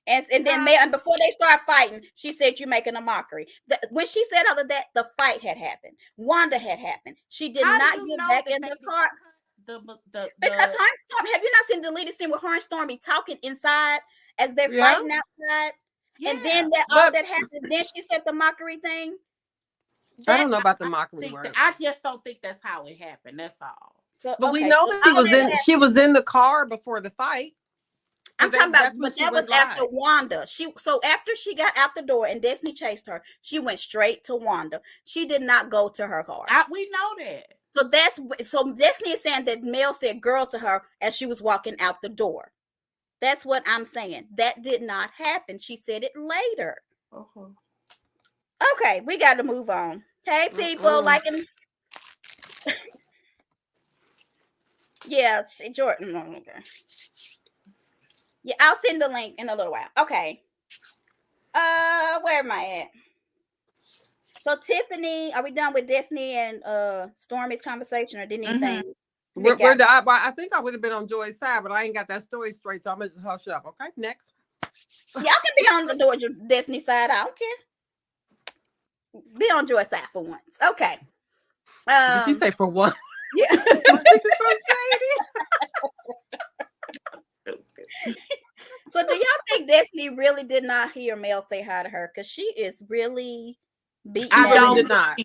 And then Mel, and before they start fighting, she said, "You're making a mockery." When she said all of that, the fight had happened. Wanda had happened. She did not get back in the car. Because her and Storm, have you not seen the deleted scene with her and Stormy talking inside as they're fighting outside? Yeah. And then all that happened. Then she said the mockery thing. I don't know about the mockery word. I just don't think that's how it happened. That's all. So, but we know that she was in the car before the fight. I'm talking about, but that was after Wanda. So after she got out the door and Destiny chased her, she went straight to Wanda. She did not go to her car. We know that. So Destiny is saying that Mel said girl to her as she was walking out the door. That's what I'm saying. That did not happen. She said it later. Okay, we got to move on. Hey, people, liking. Yeah, Jordan. Okay. Yeah, I'll send the link in a little while. Okay. Where am I at? So Tiffany, are we done with Destiny and Stormy's conversation, or did anything? I think I would have been on Joy's side, but I ain't got that story straight, so I'm gonna just hush up. Okay, next. Y'all can be on the Destiny side. I don't care. Be on Joy's side for once. Okay. Did you say for one? Yeah. So shady. So do y'all think Destiny really did not hear Mel say hi to her? Because she is really beating. I really did not.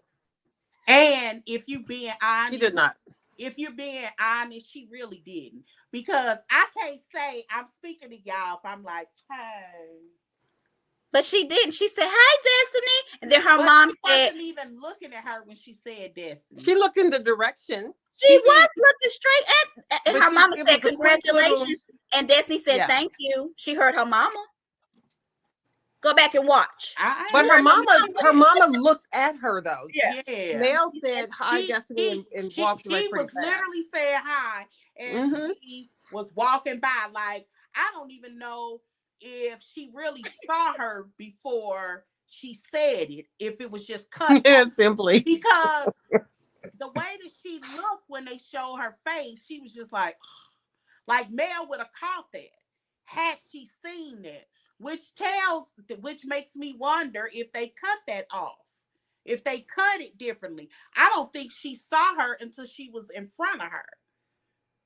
And if you being honest, she did not. If you're being honest, she really didn't. Because I can't say I'm speaking to y'all if I'm like, hey. But she didn't. She said, "Hi, Destiny," and then her mom said, wasn't even looking at her when she said Destiny. She looked in the direction. She was looking straight at, and her mama said, "Congratulations." And Destiny said, "Thank you." She heard her mama. Go back and watch. But her mama looked at her though. Yeah. Mel said hi, Destiny, and walked away. She was literally saying hi, and she was walking by. Like, I don't even know if she really saw her before she said it. If it was just cut, simply because the way that she looked when they showed her face, she was just like Mel would have caught that had she seen that. which makes me wonder if they cut that off, if they cut it differently. I don't think she saw her until she was in front of her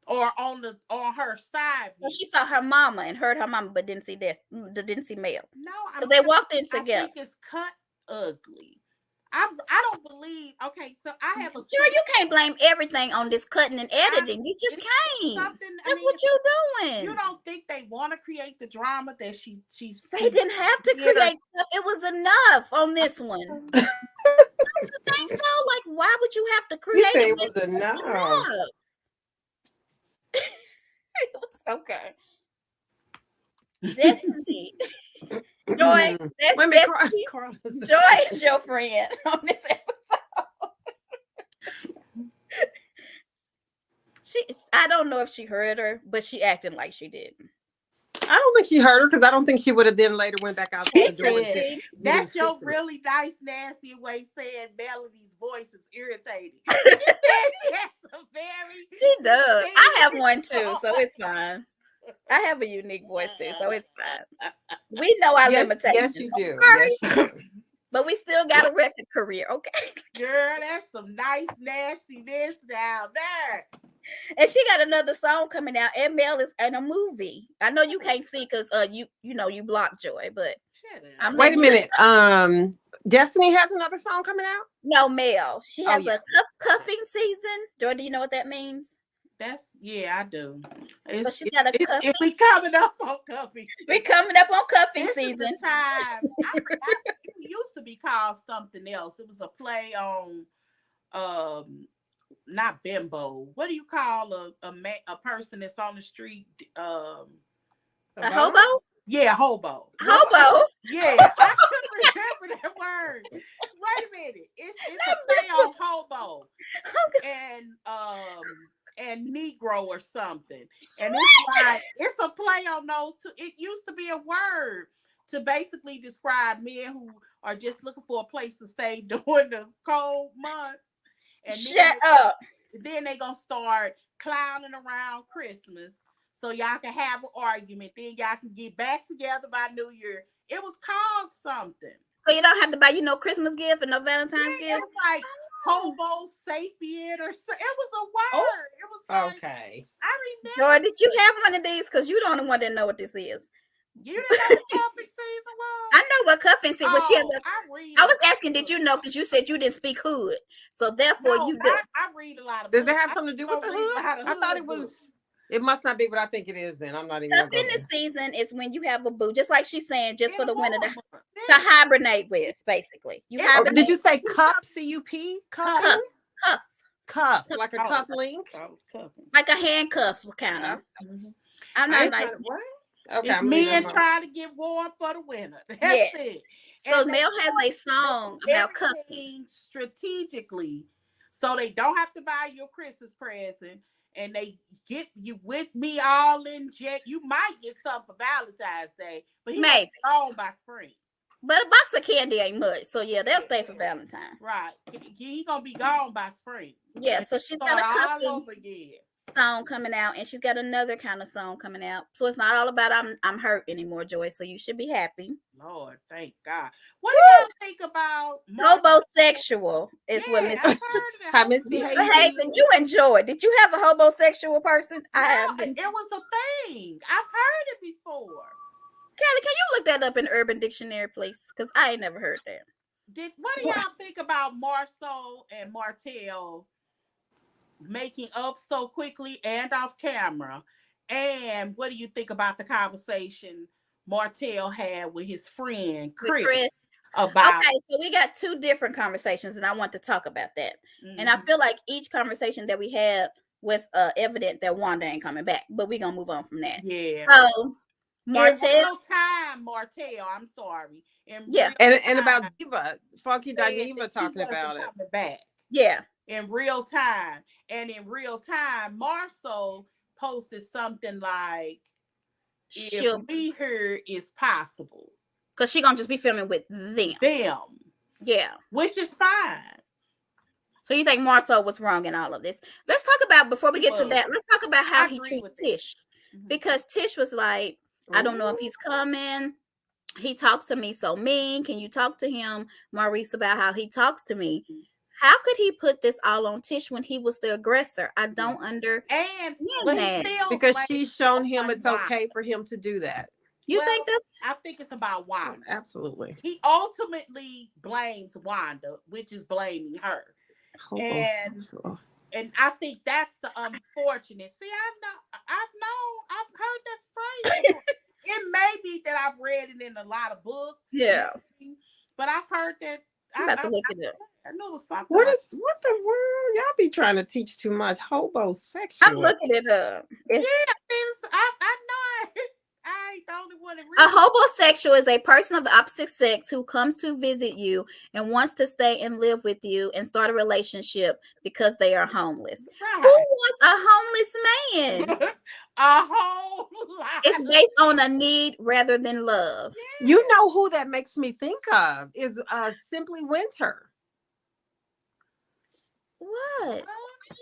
or on her side So view. she saw her mama and heard her mama, but didn't see Mel. No, Because they walked in I together. think it's cut ugly. I don't believe. Okay, so I have a. Sure, you can't blame everything on this cutting and editing. You just can't. That's what you're doing. You don't think they want to create the drama that she's They didn't have to create stuff. It was enough on this one. Don't you think so? Like, why would you have to create it? Was enough. It was okay. Destiny. Joy, Joy is your friend on this episode. I don't know if she heard her, but she acting like she didn't. I don't think she heard her because I don't think she would have then later went back out to the door. That's your really nice, nasty way saying Melody's voice is irritating. She has a very. She does. I have one too, so it's fine. I have a unique voice too, so it's fine. We know our limitations. Yes, you do. Yes, you do. But we still got a record career, okay? Girl, that's some nice nastiness down there. And she got another song coming out, and Mel is in a movie. I know you can't see because you blocked Joy, but wait a minute. Destiny has another song coming out? No, Mel. She has a cuffing season. Joy, do you know what that means? I do. So she's got a cuffing. We coming up on cuffing. We coming up on cuffing season. Is the time. It used to be called something else. It was a play on not bimbo. What do you call a person that's on the street? A hobo? Yeah, hobo. Hobo. Yeah, I couldn't remember that word. Wait a minute. It's a play on hobo. And Negro or something. And it's a play on those two. It used to be a word to basically describe men who are just looking for a place to stay during the cold months. And Shut up. Then they gonna start clowning around Christmas so y'all can have an argument. Then y'all can get back together by New Year. It was called something. So you don't have to buy Christmas gift and no Valentine's gift? It was like hobo sapien or so. It was a word. It was like, okay. I remember. Joy, did you have one of these? Because you're the only one that know what this is. You didn't know what cuffing season was? I know what cuffing season was. I was asking, did you know? Because you said you didn't speak hood. So therefore you do. I read a lot of Does it have something to do with the hood? I thought it was. It must not be what I think it is then. I'm not even. Cuffing the season is when you have a boo, just like she's saying, just for the winter to hibernate with, basically. Did you say cup? C-U-P? Cuff. Like a cuff link? Like a handcuff, kind of. I'm not nice. What? Okay, it's men trying to get warm for the winter. That's it. So Mel has a song about cuffing strategically, so they don't have to buy you a Christmas present, and they get you with me all in jet. You might get something for Valentine's Day, but he's gone by spring. But a box of candy ain't much, so yeah, they'll stay for Valentine. Right, he gonna be gone by spring. Yeah, so she's got a cuffing all over again. Song coming out, and she's got another kind of song coming out. So it's not all about I'm hurt anymore, Joy. So you should be happy. Lord, thank God. What do y'all think about hobosexual? Is what Miss Behaving. You enjoy. Did you have a hobosexual person? I have. It was a thing. I've heard it before. Kelly, can you look that up in Urban Dictionary, please? Because I ain't never heard that. What do y'all think about Marceau and Martell making up so quickly and off camera? And what do you think about the conversation Martell had with his friend Chris about? Okay, so we got two different conversations, and I want to talk about that. And I feel like each conversation that we had was evident that Wanda ain't coming back, but we're gonna move on from that. Yeah. So Martell, in real time, Martell, I'm sorry. And about Diva, Funky Diva talking about it. Back. Yeah. In real time. And in real time, Marceau posted something like, if we heard it's possible. Because she's going to just be filming with them. Yeah. Which is fine. So you think Marceau was wrong in all of this? Let's talk about, before we get to that, let's talk about how he treated Tish. Because Tish was like, I don't know if he's coming. he talks to me so mean. Can you talk to him, Maurice, about how he talks to me? How could he put this all on Tish when he was the aggressor? I don't understand But he that. still Because blames she's shown him on it's Wanda. okay for him to do that. You Well, think that's I think it's about Wanda. Absolutely. He ultimately blames Wanda, which is blaming her. Homosexual. And I think that's the unfortunate. See, I've heard that phrase before. It may be that I've read it in a lot of books. Yeah. But I've heard that. I'm about to look it up. I know it was something. What the world? Y'all be trying to teach too much. Homosexual. I'm looking it up. It's, I know. I ain't the only one that a reads. homosexual is a person of the opposite sex who comes to visit you and wants to stay and live with you and start a relationship because they are homeless. Right. Who wants a homeless man? A whole lot. It's based on a need rather than love. You know who that makes me think of is Simply Winter. What?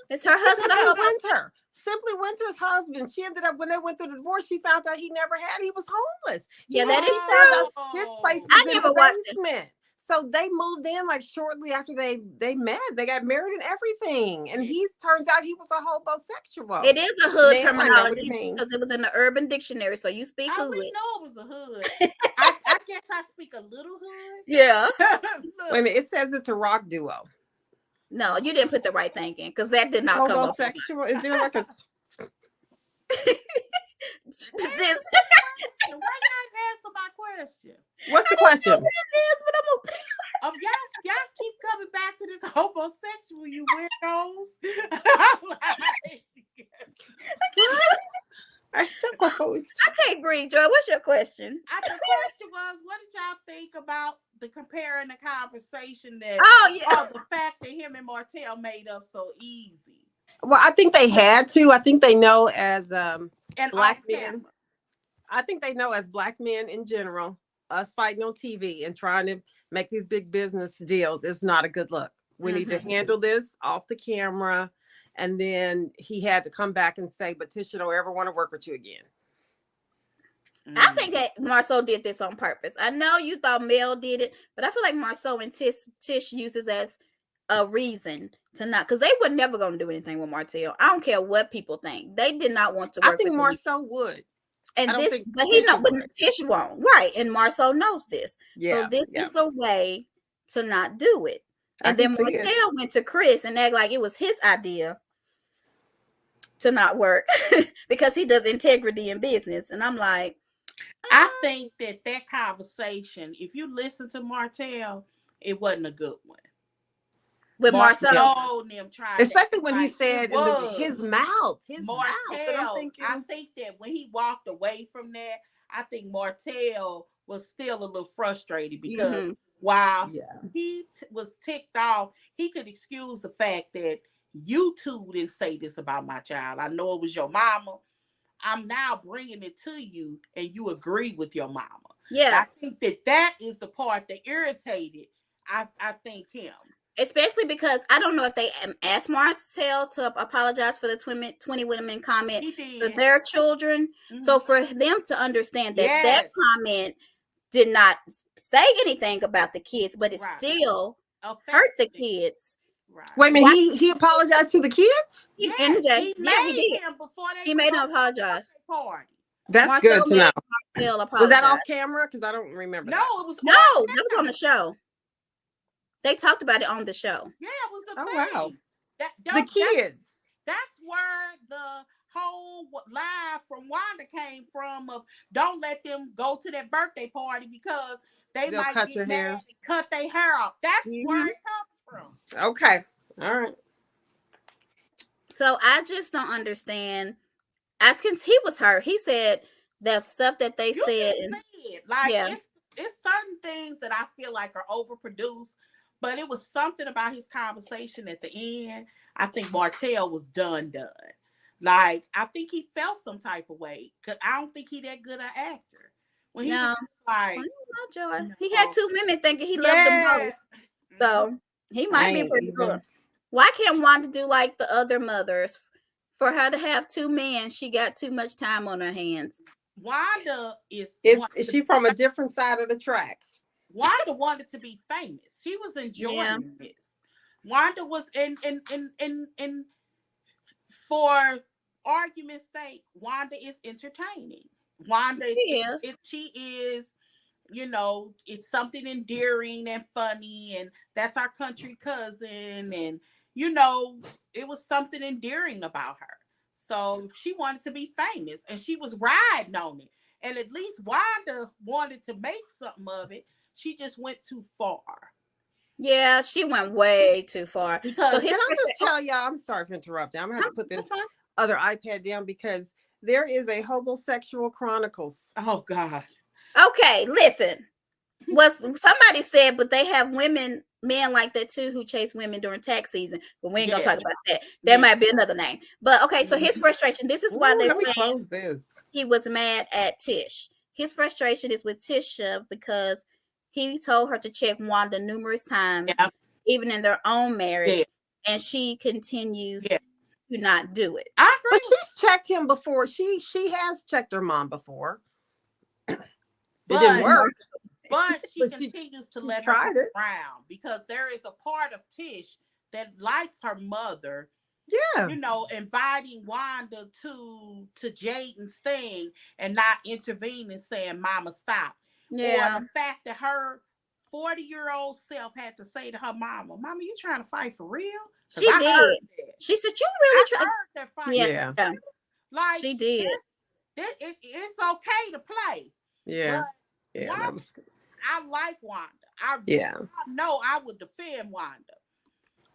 Is her husband a Simply hobo? Winter. Simply Winter's husband. She ended up, when they went through the divorce, she found out he never had. He was homeless. Yeah, He that is found true. out his place I was in never the watched it. basement. So they moved in like shortly after they met. They got married and everything. And he turns out he was a homosexual. It is a hood Ma'am, I know what terminology it means. because it was in the Urban Dictionary, so you speak We hood. know it was a hood. I guess I speak a little hood. Yeah. Look, Wait a minute, it says it's a rock duo. No, you didn't put the right thing in because that did not come up. Homosexual? Is there like a This why y'all answer my question? what's the question? it is, but I'm Y'all keep coming back to this homosexual, you weirdos. I'm like, I'm so confused. I can't breathe, Joy. What's your question? the question was, what did y'all think about the comparing the conversation that the fact that him and Martell made up so easy? Well, I think they had to. I think they know as And black off men. camera. I think they know as black men in general, us fighting on TV and trying to make these big business deals is not a good look. We need to handle this off the camera. And then he had to come back and say, but Tisha don't ever want to work with you again. I think that Marceau did this on purpose. I know you thought Mel did it, but I feel like Marceau and Tish uses as a reason to not, because they were never going to do anything with Martell. I don't care what people think. They did not want to work I think with Marceau would. And I don't this, think but he Tisha know, but would. Tish won't, right? And Marceau knows this, Yeah, so this yeah. is a way to not do it. I And then can see it. Martell went to Chris and act like it was his idea to not work because he does integrity in business. And I'm like, I think that conversation, if you listen to Martell, it wasn't a good one. with Marceau, and them tried, especially when he said his mouth, Martell. And I'm thinking, I think that when he walked away from that, I think Martell was still a little frustrated because while he was ticked off, he could excuse the fact that you two didn't say this about my child. I know it was your mama. I'm now bringing it to you, and you agree with your mama. Yeah, I think that is the part that irritated. I think him. Especially because I don't know if they asked Martell to apologize for the 20 women comment to their children. So for them to understand that that comment did not say anything about the kids, but it still hurt the kids. Right. Wait a minute, he apologized to the kids? He made him before they made him apologize. Party. That's Marcel good to know. Was that off camera? Because I don't remember. No, that. It was that was on the show. They talked about it on the show. Yeah, it was a thing. Wow. The kids. That's where the whole lie from Wanda came from of don't let them go to that birthday party because they'll might cut get your hair and cut their hair off. That's where it comes from. Okay. All right. So I just don't understand. He was hurt. He said the stuff that they said. Like it's certain things that I feel like are overproduced, but it was something about his conversation at the end. I think Martell was done. Like I think he felt some type of way because I don't think he that good an actor. When he was like, he had two women thinking he loved them both, so he might be pretty good. Why can't Wanda do like the other mothers? For her to have two men, she got too much time on her hands. Wanda Is she from a different side of the tracks? Wanda wanted to be famous. She was enjoying this. Wanda was in for argument's sake, Wanda is entertaining. Wanda she is, it's something endearing and funny, and that's our country cousin, and it was something endearing about her. So she wanted to be famous, and she was riding on it. And at least Wanda wanted to make something of it. She just went too far. Yeah, she went way too far. Because can I just tell y'all, I'm sorry for interrupting. I'm going to have to put this other iPad down because there is a Homosexual Chronicles. Oh, God. Okay, listen. What somebody said, but they have men like that too who chase women during tax season. But we ain't gonna talk about that. That might be another name. But okay, so his frustration. This is why they're saying he was mad at Tish. His frustration is with Tisha because he told her to check Wanda numerous times, even in their own marriage, and she continues to not do it. I agree. But she's checked him before. She has checked her mom before. It didn't work. But she continues to let her come around because there is a part of Tish that likes her mother. Yeah. Inviting Wanda to Jaden's thing and not intervening, saying, "Mama, stop." Yeah. Or the fact that her 40-year-old self had to say to her mama, "Mama, you trying to fight for real?" She did. She said, "You really tried that fight." Yeah. Like she did. It's okay to play. Yeah. Wanda, I like Wanda. I know I would defend Wanda.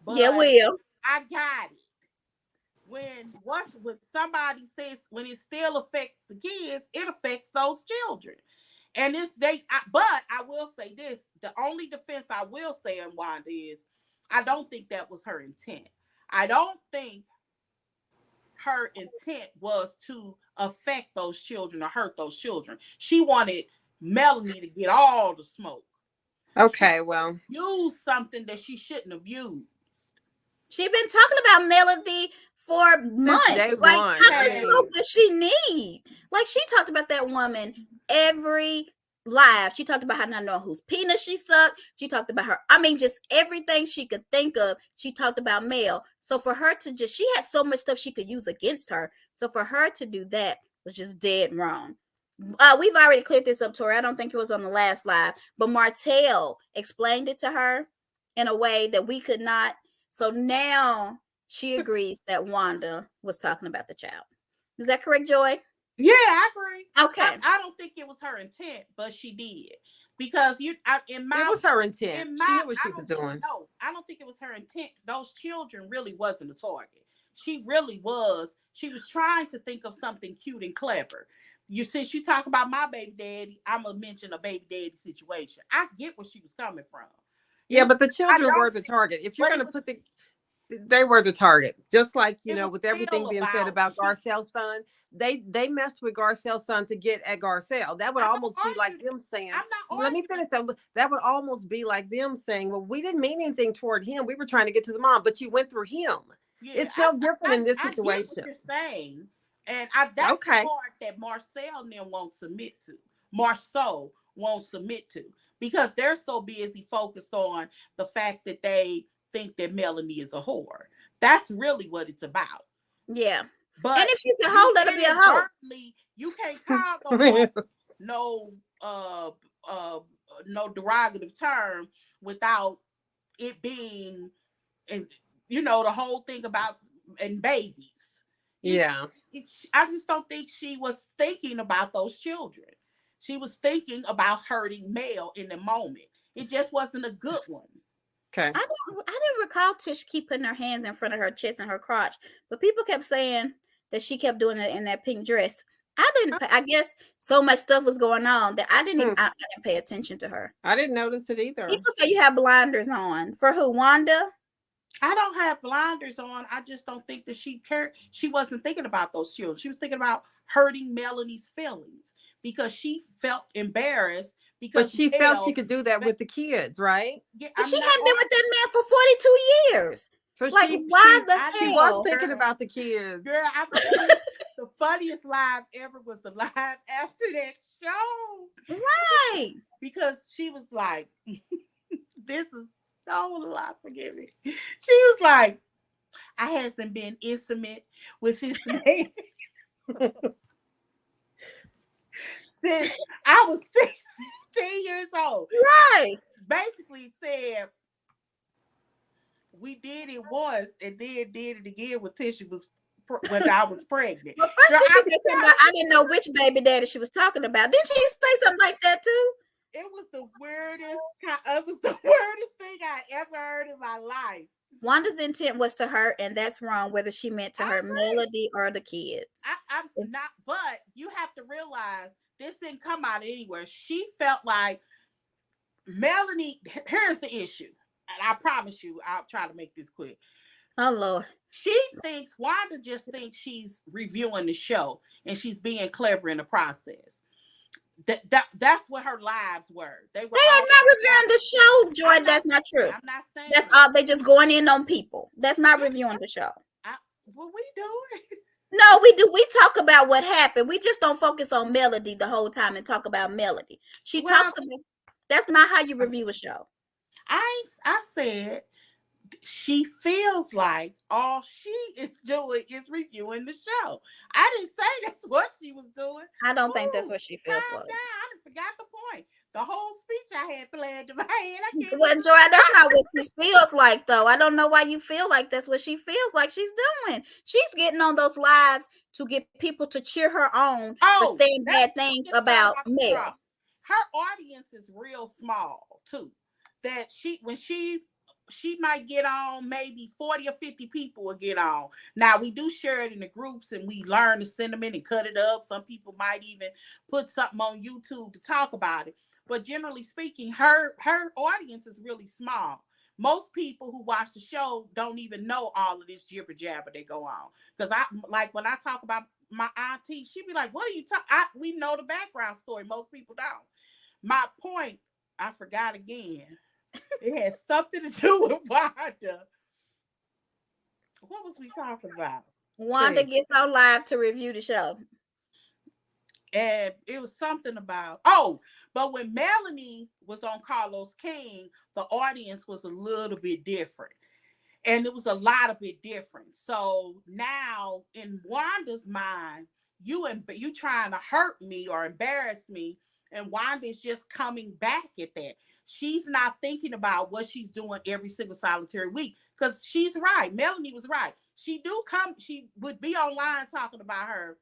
But I got it. When somebody says when it still affects the kids, it affects those children. And but I will say this: the only defense I will say on Wanda is, I don't think that was her intent. I don't think her intent was to affect those children or hurt those children. She wanted Melanie to get all the smoke. Okay, she used something that she shouldn't have used. She's been talking about Melody for months. Like, how much smoke does she need? Like, she talked about that woman every live. She talked about how not knowing whose penis she sucked. She talked about her. I mean, just everything she could think of. She talked about Mel. So for her to she had so much stuff she could use against her. So for her to do that was just dead wrong. We've already cleared this up, Tori. I don't think it was on the last live, but Martell explained it to her in a way that we could not. So now she agrees that Wanda was talking about the child. Is that correct, Joy? Yeah, I agree. Okay. I don't think it was her intent, but she did. Because it was her intent. She knew what she was doing. No, I don't think it was her intent. Those children really wasn't a target. She really was. She was trying to think of something cute and clever. Since you talk about my baby daddy, I'm gonna mention a baby daddy situation. I get where she was coming from. Yeah, but the children were the target. If you're gonna put they were the target. Just like with everything being said about Garcelle's son, they messed with Garcelle's son to get at Garcelle. That would almost be like them saying, "Let me finish that." That would almost be like them saying, "Well, we didn't mean anything toward him. We were trying to get to the mom, but you went through him." Yeah, it felt different in this situation. I get what you're saying. And that's the part that Marcel then won't submit to. Marceau won't submit to because they're so busy focused on the fact that they think that Melanie is a whore. That's really what it's about. Yeah. But and if she can hold, let her be a hoe. You can't call no derogative term without it being, the whole thing about babies. Yeah. I just don't think she was thinking about those children. She was thinking about hurting Mel in the moment. It just wasn't a good one. Okay. I didn't recall Tish keep putting her hands in front of her chest and her crotch, but people kept saying that she kept doing it in that pink dress. I guess so much stuff was going on that I didn't pay attention to her. I didn't notice it either. People say you have blinders on. For who, Wanda? I don't have blinders on. I just don't think that she cared. She wasn't thinking about those children. She was thinking about hurting Melanie's feelings because she felt embarrassed. But she felt she could do that with the kids, right? Yeah, but she hadn't been with that man for 42 years. So why the hell? She was thinking about the kids. Girl, The funniest live ever was the live after that show. Right. Because she was like, this is so a lot, forgive me. She was like, I hasn't been intimate with this man since I was 16 years old. Right. Basically said, we did it once and then did it again when Tisha was when I was pregnant. Well, first Girl, she said something about, I didn't know which baby daddy she was talking about. Didn't she say something like that too? it was the weirdest thing I ever heard in my life. Wanda's intent was to hurt, and that's wrong, whether she meant to hurt Melody or the kids. I'm not, but you have to realize this didn't come out anywhere. She felt like Melanie, here's the issue, and I promise you, I'll try to make this quick. Oh Lord. Wanda just thinks she's reviewing the show and she's being clever in the process. That's what her lives were. They are not reviewing the show, Joy. That's not true. I'm not saying that's all. They just going in on people. That's not reviewing the show. What we doing? No, we do. We talk about what happened. We just don't focus on Melody the whole time and talk about Melody. She talks about. That's not how you review a show. I said she feels like all she is doing is reviewing the show. I didn't say that's what she was doing. I don't think that's what she feels like. I forgot the point. The whole speech I had planned in my head. Well, Joy, that's not what she feels like, though. I don't know why you feel like that's what she feels like she's doing. She's getting on those lives to get people to cheer her on for saying bad things about Mel. Her audience is real small too. That when she might get on, maybe 40 or 50 people will get on. Now we do share it in the groups and we learn to send them in and cut it up. Some people might even put something on YouTube to talk about it. But generally speaking, her audience is really small. Most people who watch the show don't even know all of this jibber jabber that go on. Because when I talk about my auntie, she'd be like, what are you talking? We know the background story. Most people don't. My point, I forgot again. It has something to do with Wanda. What was we talking about? Wanda gets on live to review the show. And it was something about, but when Melanie was on Carlos King, the audience was a little bit different. And it was a lot of bit different. So now in Wanda's mind, you trying to hurt me or embarrass me. And Wanda's just coming back at that. She's not thinking about what she's doing every single solitary week. Because she's right. Melanie was right. She would be online talking about her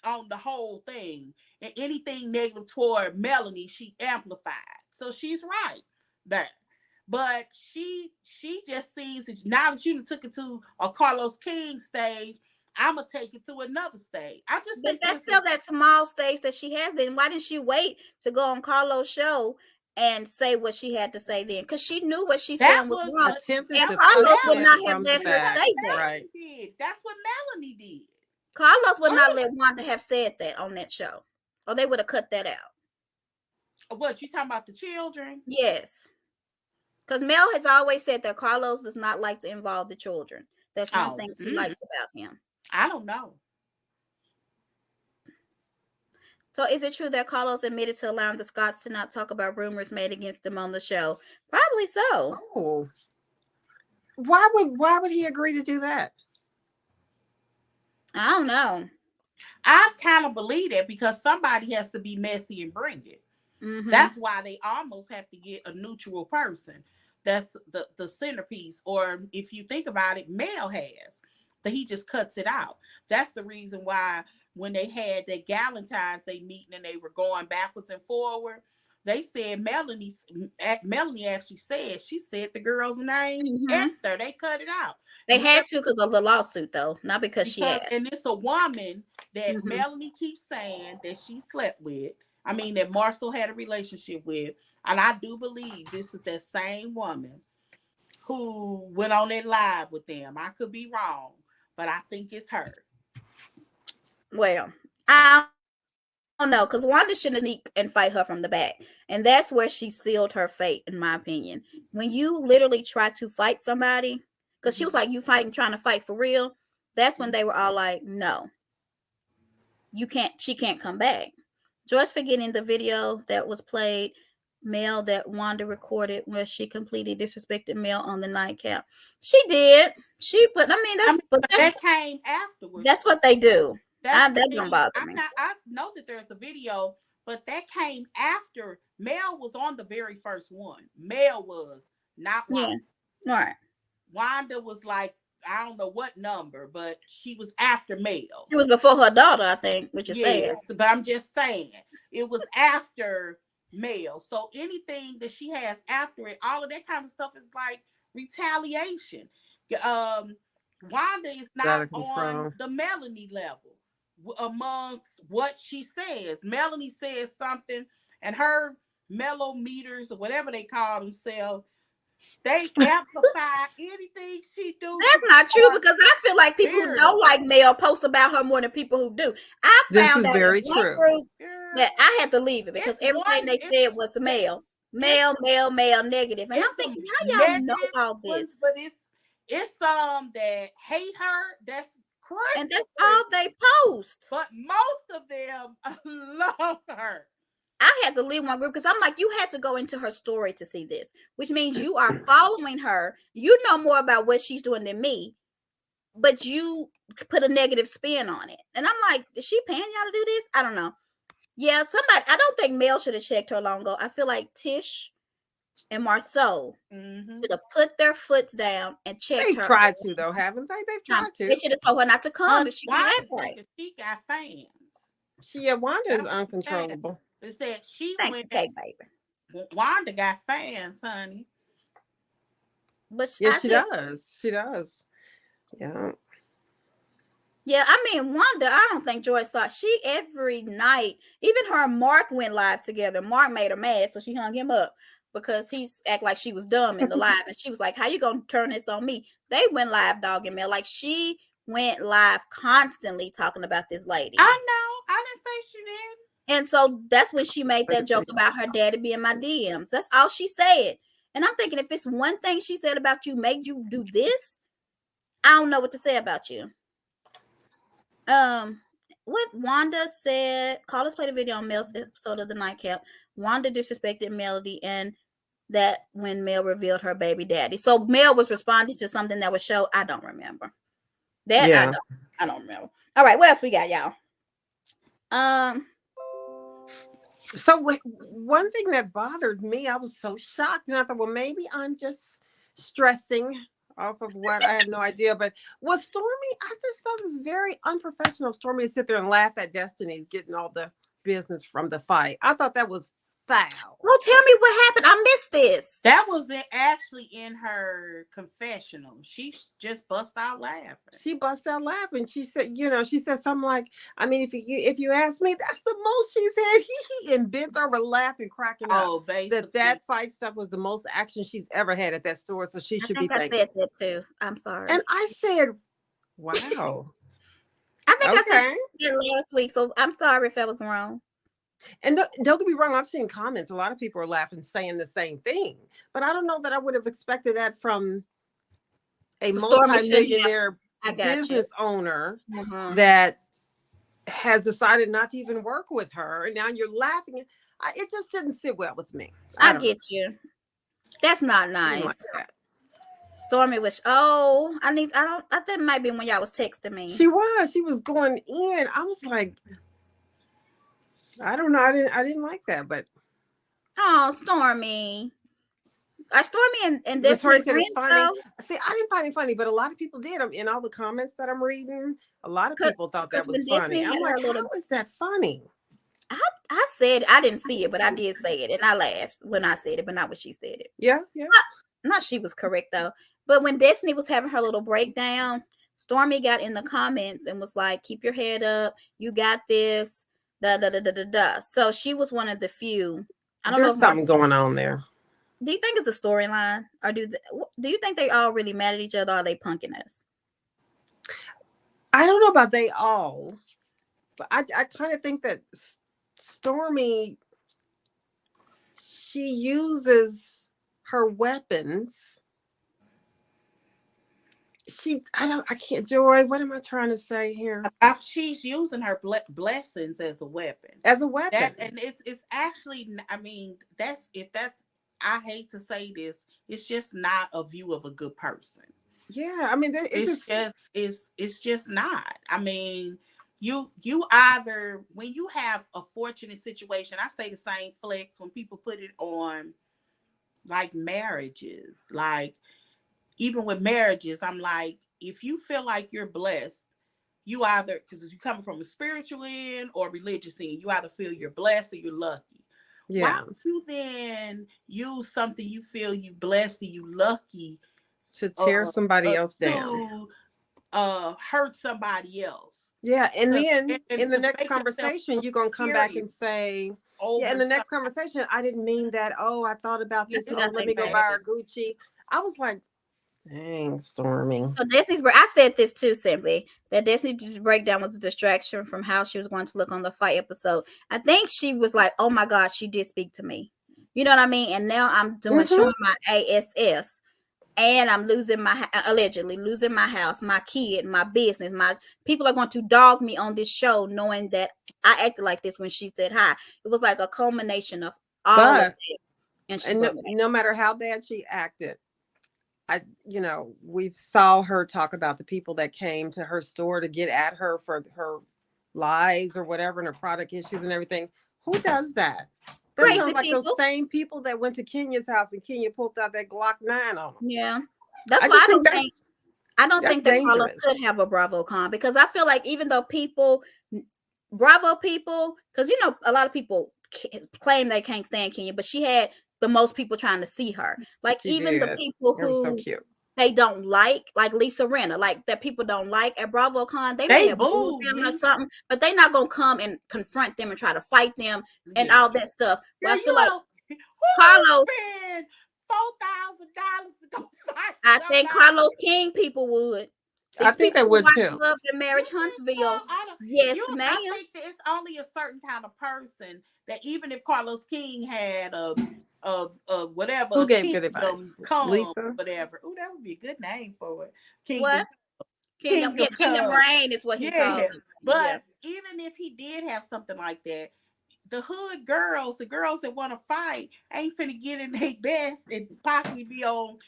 on the whole thing. And anything negative toward Melanie, she amplified. So she's right there. But she just sees it. Now that you took it to a Carlos King stage, I'm gonna take it to another stage. I just think that's still that small stage that she has. Then why didn't she wait to go on Carlos' show and say what she had to say then? Because she knew what she said was wrong. And Carlos would not have let her say that. Right. That's what Melanie did. Carlos would not let Wanda have said that on that show, or they would have cut that out. What, you talking about the children? Yes. Because Mel has always said that Carlos does not like to involve the children. That's one thing she likes about him. I don't know. So is it true that Carlos admitted to allowing the Scotts to not talk about rumors made against them on the show? Probably so. Oh. Why would he agree to do that? I don't know. I kind of believe it because somebody has to be messy and bring it. Mm-hmm. That's why they almost have to get a neutral person. That's the centerpiece. Or if you think about it, Mel has. That he just cuts it out. That's the reason why when they had that Galentine's Day meeting and they were going backwards and forward, they said Melanie actually said the girl's name after they cut it out. They had to because of the lawsuit, though, not because she had. And it's a woman that Melanie keeps saying that she slept with. I mean, that Marcel had a relationship with. And I do believe this is that same woman who went on that live with them. I could be wrong, but I think it's her. Well, I don't know, because Wanda shouldn't sneak and fight her from the back. And that's where she sealed her fate, in my opinion. When you literally try to fight somebody, because she was like, you trying to fight for real? That's when they were all like, no. she can't come back. Joyce forgetting the video that was played, Mel, that Wanda recorded where she completely disrespected Mel on the nightcap. She did. That came afterwards. That's what they do. That's That don't bother me. I know that there's a video, but that came after. Mel was on the very first one. Mel was, not Wanda. Yeah. All right. Wanda was like, I don't know what number, but she was after Mel. She was before her daughter, I think, which is sad. Yes, but I'm just saying it was after Mel. So anything that she has after it, all of that kind of stuff is like retaliation. Wanda is not on the Melanie level amongst what she says. Melanie says something, and her mellow meters or whatever they call themselves, they amplify anything she do. That's not true, because I feel like people who don't like Mel post about her more than people who do. I found that very true. Group that I had to leave it because everything they said was Mel, negative, and I'm thinking, how y'all know all this? But it's some that hate her. That's crazy, and that's all they post. But most of them love her. I had to leave one group because I'm like, you had to go into her story to see this, which means you are following her. You know more about what she's doing than me, but you put a negative spin on it. And I'm like, is she paying y'all to do this? I don't know. Yeah, I don't think Mel should have checked her long ago. I feel like Tish and Marceau should have put their foots down and checked her. They tried to, though, haven't they? They've tried to. They should have told her not to come if she got right. She got fans. Wanda is uncontrollable. Is that she went? Okay, baby. Wanda got fans, honey. But yes, she does. She does. Yeah. Yeah, I mean, Wanda, I don't think Joyce thought every night, even her and Mark went live together. Mark made her mad, so she hung him up because he's act like she was dumb in the live. And she was like, how you gonna turn this on me? They went live dogging Mel. Like, she went live constantly talking about this lady. I know. I didn't say she did. And so that's when she made that joke about her daddy being my DMs. That's all she said. And I'm thinking, if it's one thing she said about you made you do this, I don't know what to say about you. What Wanda said, callers played a video on Mel's episode of the Nightcap. Wanda disrespected Melody, and that when Mel revealed her baby daddy. So Mel was responding to something that was shown. I don't remember. I don't remember. All right, what else we got, y'all? So one thing that bothered me, I was so shocked, and I thought, well, maybe I'm just stressing off of what I had no idea. But was Stormy, I just thought it was very unprofessional of Stormy to sit there and laugh at Destiny's getting all the business from the fight. I thought that was foul. Well, tell me what happened. I missed this. That was actually in her confessional. She just bust out laughing. She bust out laughing. She said, she said something like, I mean, if you ask me, that's the most she said. He and bent over laughing, cracking up. Oh, basically. That fight stuff was the most action she's ever had at that store. So she should be thankful. I said that too. I'm sorry. And I said, wow. I think I said that last week. So I'm sorry if I was wrong. And don't get me wrong, I've seen comments. A lot of people are laughing, saying the same thing. But I don't know that I would have expected that from a multi-millionaire business owner that has decided not to even work with her. And now you're laughing. It just didn't sit well with me. I get you. That's not nice. Like that. Stormy was, I think it might be when y'all was texting me. She was going in. I was like, I don't know. I didn't like that, but Stormy. Stormy and this said it's funny. See, I didn't find it funny, but a lot of people did. In all the comments that I'm reading, a lot of people thought that was funny. I'm like, how is that funny? I said I didn't see it, but I did say it, and I laughed when I said it, but not when she said it. Yeah. Not she was correct though. But when Destiny was having her little breakdown, Stormy got in the comments and was like, "Keep your head up. You got this." Da da da da da da. So she was one of the few. I don't know. There's something going on there. Do you think it's a storyline, or do you think they all really mad at each other? Or are they punking us? I don't know about they all, but I kind of think that Stormy, she uses her weapons I can't, Joy. What am I trying to say here? She's using her blessings as a weapon. As a weapon. And it's actually, I mean, that's I hate to say this, it's just not a view of a good person. Yeah, I mean, it's just not. I mean, you either, when you have a fortunate situation, I say the same flex when people put it on like marriages, like even with marriages, I'm like, if you feel like you're blessed, you either, because you're coming from a spiritual end or religious end, you either feel you're blessed or you're lucky. Yeah. Why would you then use something you feel you blessed and you lucky to tear somebody else down, to hurt somebody else? Yeah, and then and in the next conversation, you're gonna come back and say, yeah, in the next conversation, I didn't mean that. Oh, I thought about this. Oh, let me go buy her Gucci. I was like, dang, Stormy. So Destiny's I said this too, simply that Destiny's breakdown was a distraction from how she was going to look on the fight episode. I think she was like, oh my God, she did speak to me. You know what I mean? And now I'm doing showing my ASS. And I'm allegedly losing my house, my kid, my business. My people are going to dog me on this show, knowing that I acted like this when she said hi. It was like a culmination of all of it. And no matter how bad she acted, we saw her talk about the people that came to her store to get at her for her lies or whatever, and her product issues and everything. Who does that? That sounds like those same people that went to Kenya's house and Kenya pulled out that Glock 9 on them. Yeah. That's why I don't think that Carlos could have a BravoCon, because I feel like even though Bravo people, because a lot of people claim they can't stand Kenya, but she had the most people trying to see her. Like the people who they don't like Lisa Rinna, like that people don't like at BravoCon, they may have booed them or something, but they're not gonna come and confront them and try to fight them and all that stuff. But I feel like Carlos spend $4,000 to go fight. I think Carlos King people would. I think they would too. Love and Marriage Huntsville. Yes, ma'am. I think that it's only a certain kind of person that even if Carlos King had a whatever, who gave good advice? Lisa, whatever. Oh, that would be a good name for it. Kingdom Reign is what he called it. But even if he did have something like that, the hood girls, the girls that want to fight, ain't finna get in their best and possibly be on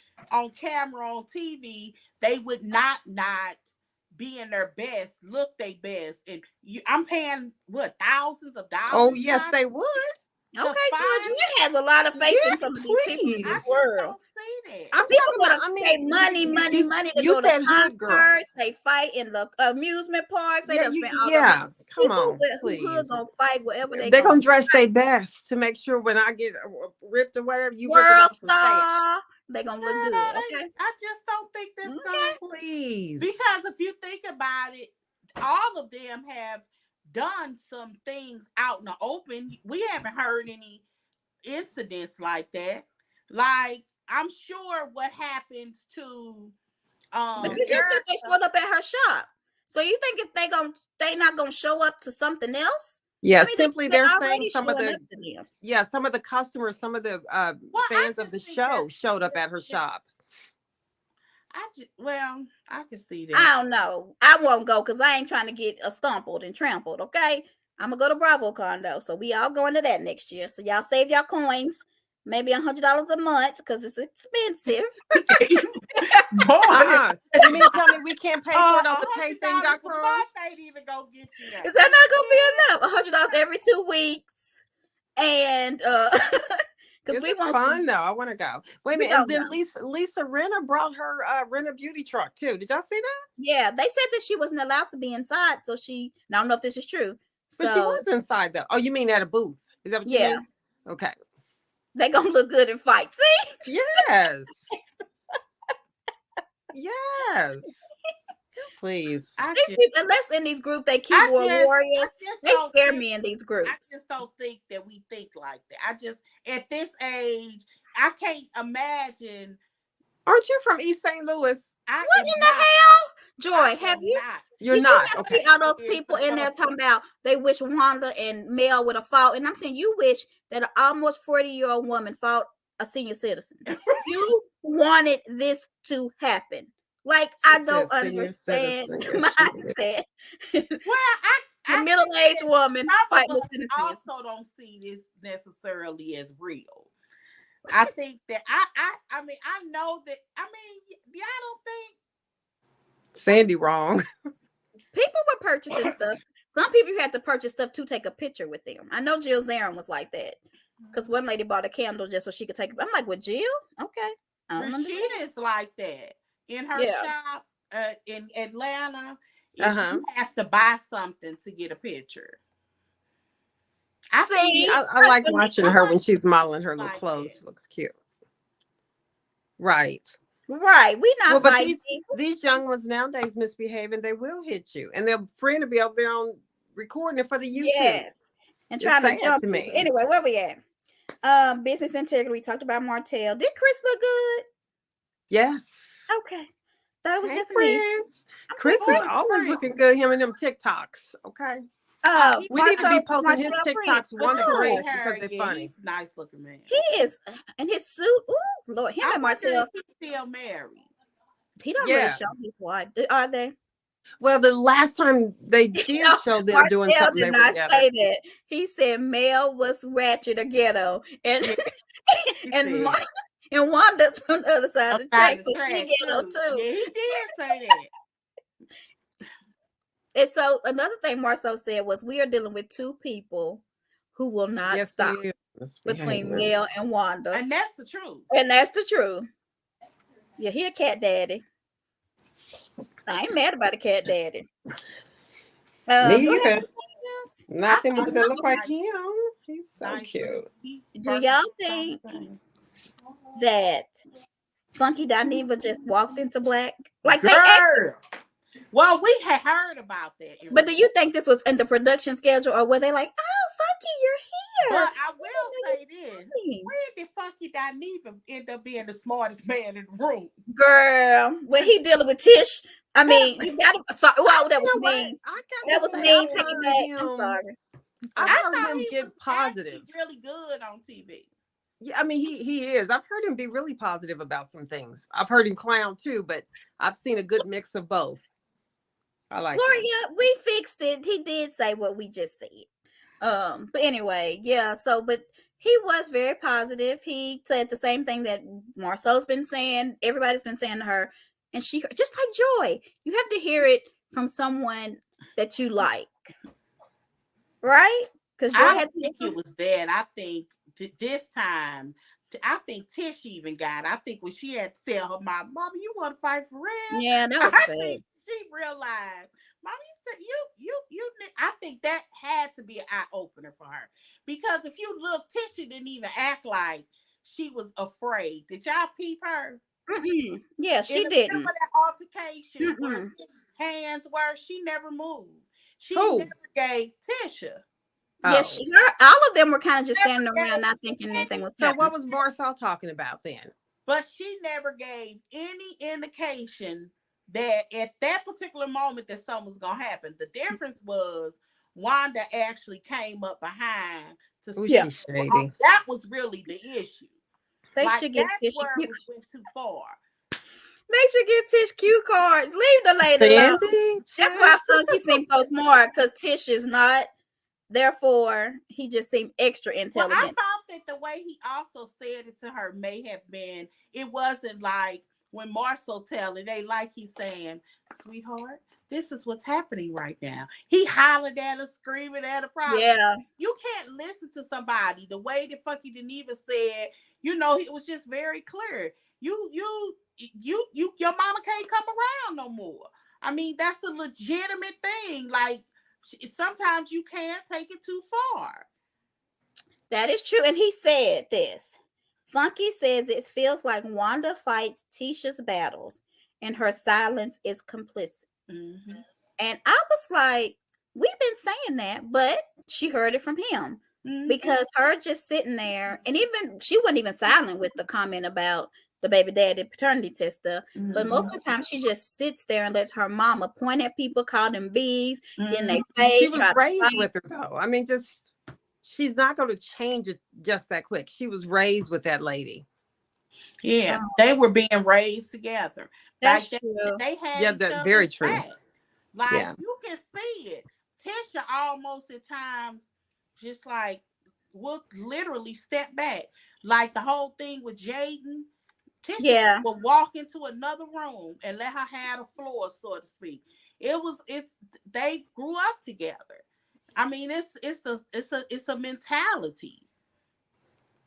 camera, on TV. They would not be in their best, look their best. And I'm paying thousands of dollars. Oh, yes, they would. Okay, Georgia has a lot of faith in some of these people in the world. I'm people pay money to go to concerts. They fight in the amusement parks. They come on, please. Who's gonna fight wherever they're gonna dress their best to make sure when I get ripped or whatever, you world star. They're gonna look good. Okay, I just don't think that's gonna please. Because if you think about it, all of them have done some things out in the open. We haven't heard any incidents like that. Like, I'm sure what happens to but you think they showed up at her shop. So you think if they not gonna show up to something else? Yeah, simply they're saying some of the customers, some of the fans of the show showed up at her shop. I can see that. I don't know. I won't go because I ain't trying to get stumpled and trampled. Okay, I'm gonna go to BravoCon though, so we all going to that next year. So y'all save y'all coins, maybe $100 a month because it's expensive. You mean tell me we can't pay for it on the paything.com? Ain't even gonna get you that. Is that not gonna be enough? $100 every 2 weeks, and because we want fun though. I want to go. Wait a minute. And then Lisa Rinna brought her Rinna beauty truck too. Did y'all see that? Yeah, they said that she wasn't allowed to be inside. So I don't know if this is true. But she was inside though. Oh, you mean at a booth? Is that what you mean? Okay. They gonna look good and fight. See? Yes. Yes. Please. Unless in these groups they keyboard warriors. They scare me in these groups. I just don't think that we think like that. I just, at this age, I can't imagine. Aren't you from East St. Louis? What in the hell? Joy, have you? You're not. Okay. All those people in there talking about they wish Wanda and Mel would have fought. And I'm saying you wish that an almost 40-year-old woman fought a senior citizen. You wanted this to happen. Like, She I don't said senior understand citizen. the Yes, she did. mindset. Well, The I middle-aged think woman some fighting of with us Tennesseans. also don't see this necessarily as real. I think that I mean I know that y'all don't think Sandy wrong. People were purchasing stuff. Some people had to purchase stuff to take a picture with them. I know Jill Zarin was like that. Because one lady bought a candle just so she could take it. I'm like, well, Jill? Okay. I don't understand. Rashida is like that in her Yeah. shop in Atlanta. If Uh-huh. you have to buy something to get a picture, I See, think I like watching her when she's modeling her little like clothes. that. She looks cute. Right. right. We not Well, but fighting people. these young ones nowadays misbehaving, they will hit you. And their friend will be over there on recording it for the YouTube. Yes. And It's trying to sad jump to me. people. Anyway, where we at? Business integrity. We talked about Martell. Did Chris look good? Yes. Okay. Thought it was Hey, just me. Chris. Chris is always looking good. Him and them TikToks. Okay. We need to be posting his TikToks once a week because they're funny. He's a nice looking man. He is. And his suit. Ooh, Lord. Him and Martell. Is he still married? He don't really show his wife. Are they? Well, the last time they did show them doing something, they were together. Say that. He said Mel was ratchet or ghetto, and and Wanda's from the other side of the track, so she ghetto too. Yeah, he did say that. And so another thing Marceau said was, we are dealing with two people who will not stop between Mel and Wanda, and that's the truth. And that's the truth. Yeah, he a cat daddy. I ain't mad about a cat daddy. Me either. Nothing more that look like him. He's so cute. Do y'all think that Funky Dineva just walked into black? Like Girl. Well, we had heard about that. But do you think this was in the production schedule, or were they like, oh, Funky, you're here? But I will say this. When did Funky Dineva end up being the smartest man in the room? Girl, when he dealing with Tish, I mean, you gotta, well, that was mean. That was mean. Take it back. I'm sorry. I've heard him get positive. Really good on TV. Yeah, I mean, he is. I've heard him be really positive about some things. I've heard him clown too, but I've seen a good mix of both. I like Gloria, we fixed it. He did say what we just said. But anyway, yeah, so but he was very positive. He said the same thing that Marceau's been saying, everybody's been saying to her, and she just like Joy, you have to hear it from someone that you like. Right? Because I think it was that. I think this time, I think Tish even got it. I think when she had to tell her mom, Mama, you want to fight for real? Yeah, that was bad. Think she realized, Mama, you. I think that had to be an eye opener for her, because if you look, Tisha didn't even act like she was afraid. Did y'all peep her? Mm-mm. Yeah, she didn't. Remember that altercation where Tish's hands were? She never moved. She never gave Tisha. Yeah, all of them were kind of just standing around, not thinking anything was happening. So what was Marceau talking about then? But she never gave any indication that at that particular moment that something was going to happen. The difference was Wanda actually came up behind to see. Yeah, shady. That was really the issue. They should get Tish went too far. They should get Tish cue cards. Leave the lady alone. That's why Funky seems so smart, because Tish is not. Therefore, he just seemed extra intelligent. Well, I thought that the way he also said it to her may have been, it wasn't like when Marceau tell it, they like he's saying, sweetheart, this is what's happening right now. He hollered at her, screaming at her. Probably. Yeah. You can't listen to somebody the way that Funky Dineva said, it was just very clear. Your mama can't come around no more. I mean, that's a legitimate thing. Like, sometimes you can't take it too far. That is true. And he said this. Funky says it feels like Wanda fights Tisha's battles and her silence is complicit. Mm-hmm. And I was like, we've been saying that, but she heard it from him. Mm-hmm. Because her just sitting there, and even she wasn't even silent with the comment about the baby daddy paternity test stuff. Mm-hmm. But most of the time she just sits there and lets her mama point at people, call them bees, in their face. She was raised with her though. I mean, she's not going to change it just that quick. She was raised with that lady. Yeah, Oh, they were being raised together. that's Like true. they had Yeah, each that very other's true. back. Like Yeah. you can see it. Tisha almost at times just like will literally step back. Like the whole thing with Jaden, Tisha Yeah. will walk into another room and let her have the floor, so to speak. It's they grew up together. I mean, it's a mentality.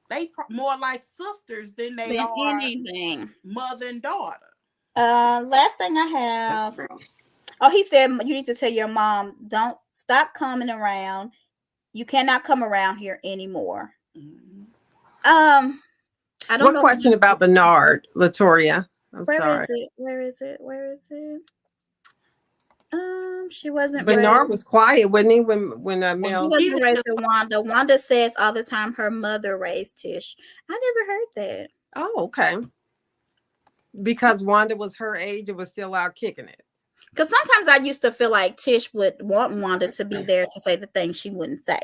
They more like sisters than they Than are anything. mother and daughter. Last thing I That's have. true. Oh, he said you need to tell your mom, don't stop coming around. You cannot come around here anymore. Mhm. I don't What know question about Bernard, Latoria? I'm where is sorry. it. Where is it? Where is it? She wasn't Bernard raised. was quiet, wasn't he? When When She Mel. wasn't Cheetah raised just with Wanda. Wanda says all the time her mother raised Tish. I never heard that. Oh, okay. Because Wanda was her age and was still out kicking it. Because sometimes I used to feel like Tish would want Wanda to be there to say the things she wouldn't say.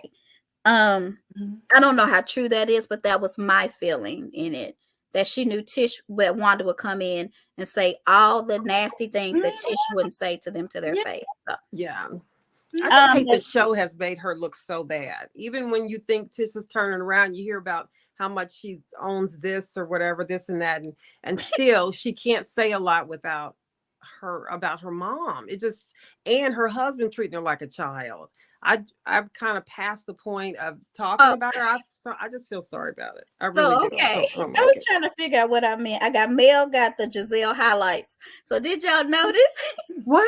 Mhm. I don't know how true that is, but that was my feeling in it. That she knew that Wanda would come in and say all the nasty things that Tish wouldn't say to them to their Yeah. face. So, Yeah. I just hate the but show has made her look so bad. Even when you think Tish is turning around, you hear about how much she owns this or whatever, this and that, and still she can't say a lot without about her mom. It just and her husband treating her like a child. I've kind of passed the point of talking oh, about her. I just feel sorry about it. I really so do. okay. I don't I like was it. trying to figure out what I meant. I got Mel got the Giselle highlights. So did y'all notice What?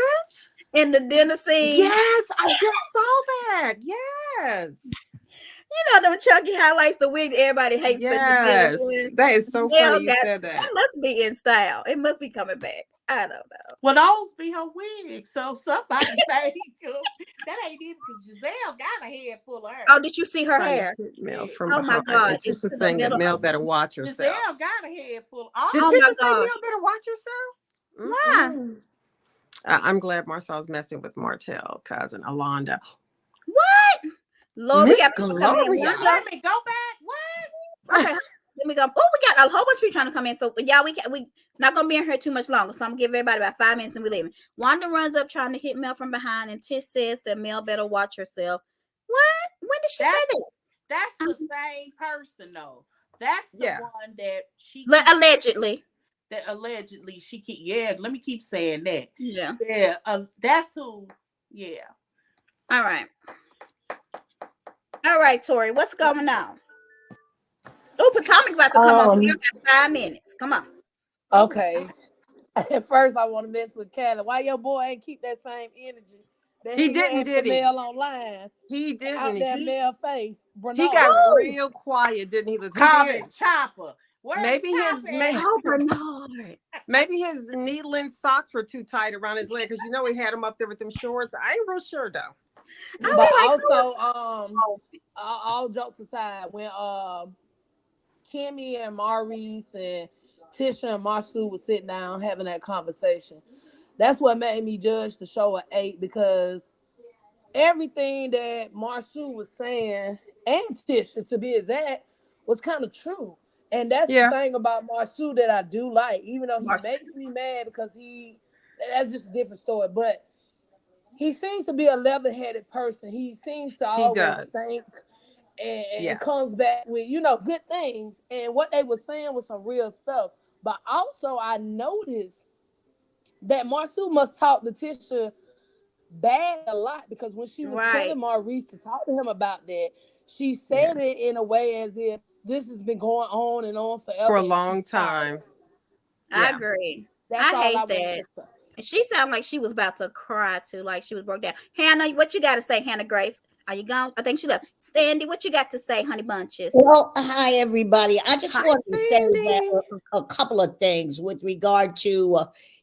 in the dinner scene? Yes, I just saw that. Yes. You know them chunky highlights, the wig everybody hates that Giselle Yes. doing. That is so funny Mel you got said that that. must be in style. It must be coming back. I don't know. Well, those be her wigs. So somebody think that ain't even because Giselle got a head full of Oh, hair. did you see her Trying to hair? hit Mel Yeah. from Oh my behind. God. And It's Tisha to the saying that middle. Mel better watch Giselle herself. got a head full. Did Oh All my Tisha say God. Mel better watch herself? Why? Mm-mm. I'm glad Marcel's messing with Martell, cousin Alonda. What? Lord, we got Miss people coming in. wait Gloria. a Wanda. minute, go back. What? Okay, let me go. Oh, we got a whole bunch of people trying to come in. So y'all, we not gonna be in here too much longer. So I'm gonna give everybody about 5 minutes and we leaving. Wanda runs up trying to hit Mel from behind, and Tish says that Mel better watch herself. What? When did she That's say that's that? the same person though. That's the Yeah. one that she keeps, Allegedly. that allegedly she keep. Yeah, let me keep saying that. Yeah. Yeah, that's who. Yeah. All right. All right, Tori, what's going on? Oh, Potomac about to come on. So we got 5 minutes. Come on. Okay. At first, I want to mess with Callie. Why your boy ain't keep that same energy that He he didn't, had did for he? Mel online He out didn't. there Mel face? He Bernard. got Who? real quiet, didn't he? He Call did. it Chopper. Where's Maybe his Chopper at? Oh, Bernard. maybe his knee-length socks were too tight around his leg because he had him up there with them shorts. I ain't real sure though. I But was like, also, all jokes aside, when Kimmy and Maurice and Tisha and Marstu was sitting down having that conversation, that's what made me judge the show at 8, because everything that Marsu was saying and Tisha, to be exact, was kind of true. And that's the Yeah. thing about Marsu that I do like, even though he Marsu. makes me mad because that's just a different story. But he seems to be a level-headed person. He seems to He always does. think and Yeah. comes back with, good things. And what they were saying was some real stuff. But also I noticed that Marsu must talk to Tisha bad a lot, because when she was right. telling Maurice to talk to him about that, she Yeah. said it in a way as if this has been going on and on forever For a and long she's tired. time. I Yeah. agree. That's I all I hate wanted that. to say. And she sounded like she was about to cry too, like she was broke down. Hannah, what you got to say, Hannah Grace? Are you gone? I think she left. Sandy, what you got to say, honey bunches? Well, hi everybody. I just Hi, wanted to say Sandy. that a couple of things with regard to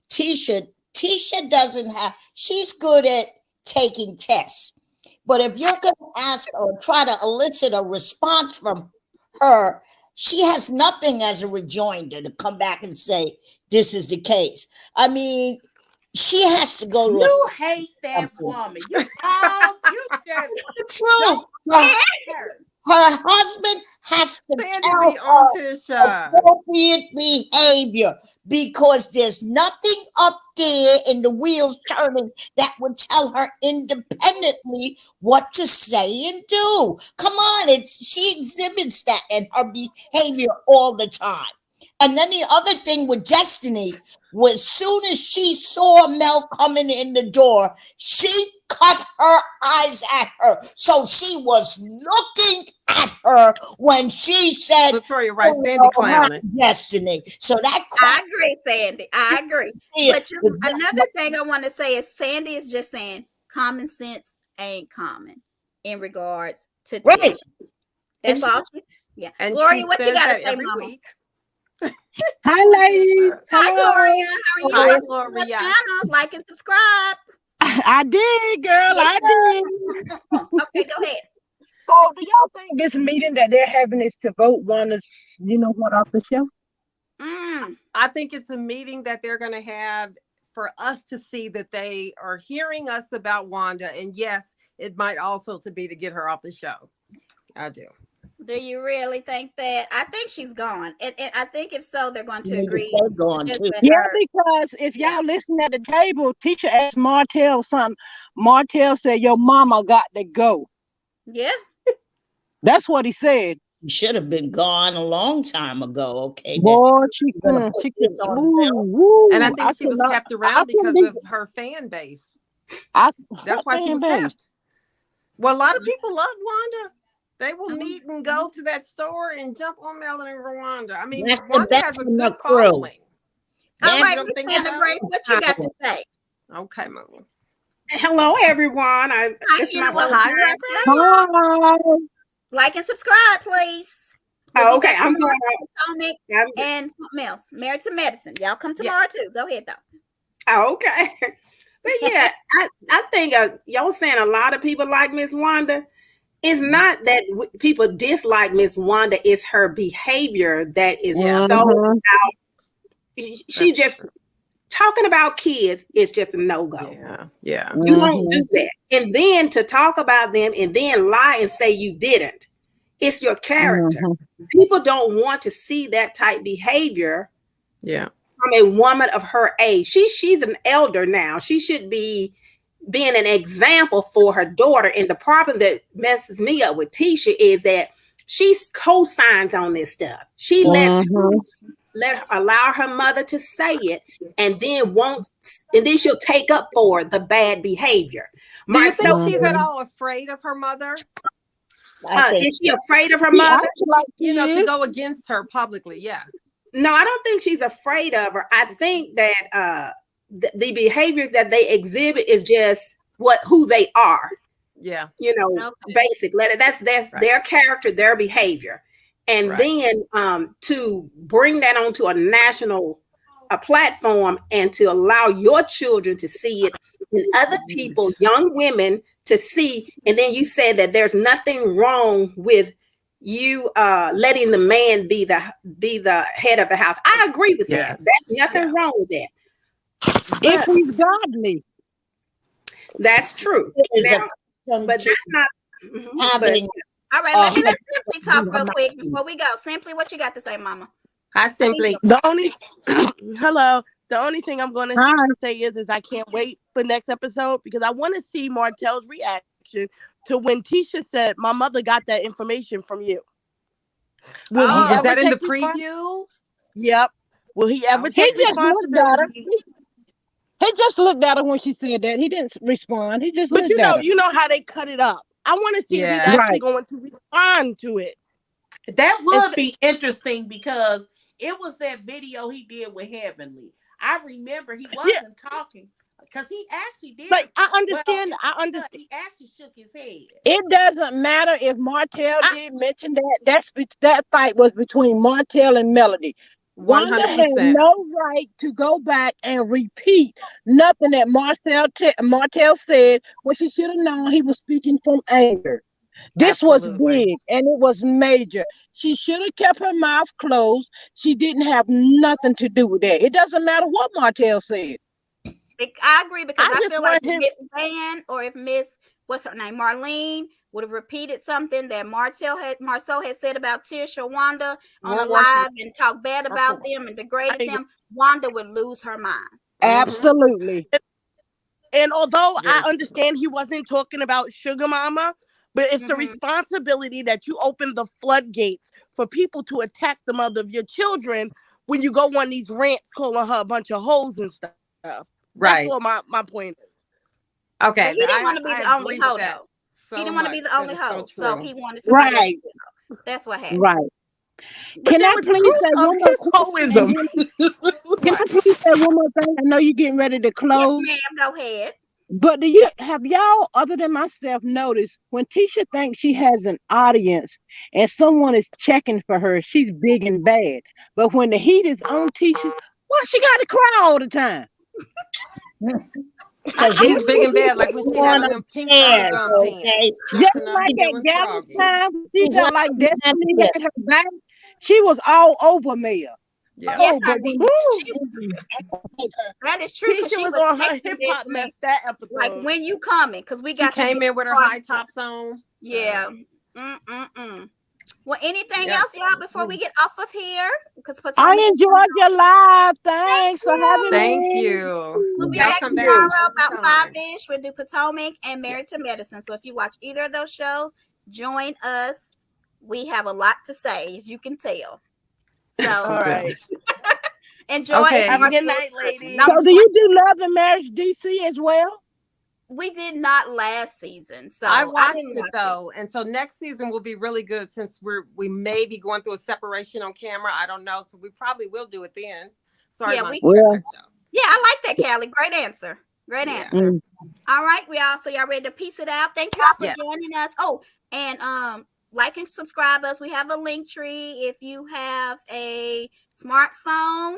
Tisha. Tisha doesn't have. She's good at taking tests, but if you're going to ask or try to elicit a response from her, she has nothing as a rejoinder to come back and say this is the case. I mean, she has to go to You hate that something. woman. You just True. don't like her. Her husband has to Sandy tell be on her Tisha. appropriate behavior because there's nothing up there in the wheels turning that would tell her independently what to say and do. Come on, she exhibits that in her behavior all the time. And then the other thing with Destiny was as soon as she saw Mel coming in the door, she cut her eyes at her. So she was looking at her when she said, Latoya, right? Sandy clowning. Destiny. So that I agree, Sandy. I agree. But another thing I want to say is Sandy is just saying common sense ain't common in regards to Right. Tisha. That's all. Yeah. And Gloria, she what you says got to that say, every Mama? week. Hi, ladies. Hi, Hello. Gloria. How are you? Hi, Welcome to my Gloria. channels. Like and subscribe. I did, girl. Yes, I did. Okay, go ahead. So, do y'all think this meeting that they're having is to vote Wanda's, what off the show? I think it's a meeting that they're going to have for us to see that they are hearing us about Wanda. And yes, it might also to be to get her off the show. I do. Do you really think that? I think she's gone. And I think if so, they're going to agree. They're gone too. Yeah, because if y'all listen at the table, teacher asked Martell something. Martell said, your mama got to go. Yeah. That's what he said. She should have been gone a long time ago. Okay. Boy, And And I think she was kept around because of her fan base. That's why she was kept. Well, a lot of people love Wanda. They will meet and go to that store and jump on Melanie and Rwanda. I mean, Wanda has a good following. All right, Miss Grace, what you got to say? Okay, Mama. Hello, everyone. This is my first time. Hi. Like and subscribe, please. Oh, okay, I'm going Potomac and something else. Married to Medicine. Y'all come tomorrow too. Go ahead though. Oh, okay. But yeah, I think y'all saying a lot of people like Miss Wanda. It's not that people dislike Miss Wanda. It's her behavior that is so out. She just talking about kids is just a no-go. Yeah. You don't do that. And then to talk about them and then lie and say you didn't. It's your character. People don't want to see that type behavior. Yeah. From a woman of her age. She's an elder now. She should be being an example for her daughter. And the problem that messes me up with Tisha is that she co-signs on this stuff. She allow her mother to say it, and then she'll take up for the bad behavior. Do you think she's at all afraid of her mother? Is she afraid of her mother? To go against her publicly? Yeah. No, I don't think she's afraid of her. I think that the behaviors that they exhibit is just who they are. Yeah. Basically, that's their character, their behavior. And then to bring that onto a national platform and to allow your children to see it and other people, young women, to see. And then you said that there's nothing wrong with you letting the man be the head of the house. I agree with that. There's nothing wrong with that. If he's godly. That's true. But that's not happening. All right, let's Simply talk real quick before we go. Simply, what you got to say, Mama? Hi, Simply. The only thing I'm going to say is I can't wait for next episode because I want to see Martell's reaction to when Tisha said, "My mother got that information from you." Is that in the preview? Yep. Will he ever take responsibility? He just looked at her when she said that. He didn't respond. He just looked at her. You know how they cut it up. I want to see if he's actually going to respond to it. That would be interesting because it was that video he did with Heavenly. I remember he wasn't talking because he actually did. Like I understand. He actually shook his head. It doesn't matter if Martell did mention that. That fight was between Martell and Melody. 100%. Wanda had no right to go back and repeat nothing that Martell said when she should have known he was speaking from anger. This was big and it was major. She should have kept her mouth closed. She didn't have nothing to do with that. It doesn't matter what Martell said. I agree because I feel like if Miss Van or if Miss, what's her name, Marlene would have repeated something that Marcel had said about Tish or Wanda on a Won't work for- live and talked bad work about for- them and degraded I them, Wanda would lose her mind. Absolutely. And although I Very understand he wasn't talking about Sugar Mama, but it's the Mhm. responsibility that you open the floodgates for people to attack the mother of your children when you go on these rants calling her a bunch of hoes and stuff. Right. That's all my point is. Okay. But he didn't want to be I the only agree with hoe, that though. so He didn't want to be much. the only That is hoe. so So true. he wanted somebody else Right. to be the hoe. That's what happened. Right. But Can there I was please proof say of one more his question? hoism. Can I please say one more thing? I know you're getting ready to Yes, close. ma'am. Go ahead. But have y'all, other than myself, noticed when Tisha thinks she has an audience and someone is checking for her, she's big and bad. But when the heat is on Tisha, why she got to cry all the time? Because She's big and bad, like when she had on them pink cares, bubblegum okay? pants. Just Jumping up, like at feeling Gallus froggy. time, she She's felt like like Destiny sensitive. had her back. She was all over Mia. Yeah. Yes, Oh, but honey. when That is true. Because Tisha she was was on her texting hip hop Disney, mess that like, episode. when you coming? Because we She got to came get in with her party high started. tops on. Yeah. Well, anything Yeah. else, y'all, before we get off of here? Because I Potomac is enjoyed your live. Thanks for having Thank me. you. We'll be Y'all back come down tomorrow all the about time. 5-ish. We'll do Potomac and Married to Medicine. So if you watch either of those shows, join us. We have a lot to say, as you can tell. So All right. enjoy. Okay. Have a Enjoy good your night, Christmas. ladies. No, So, do you do Love and Marriage DC as well? we did not last season. So I watched didn't it watch though, and so next season will be really good since we may be going through a separation on camera. I don't know, so we probably will do it then. Sorry, Yeah, Monty, we- I Well, cut you off. Yeah, I like that, Callie. Great answer. Great Yeah. answer. All right, so y'all ready to piece it out? Thank you all for Yes. joining us. Oh, and like and subscribe us. We have a link tree. If you have a smartphone,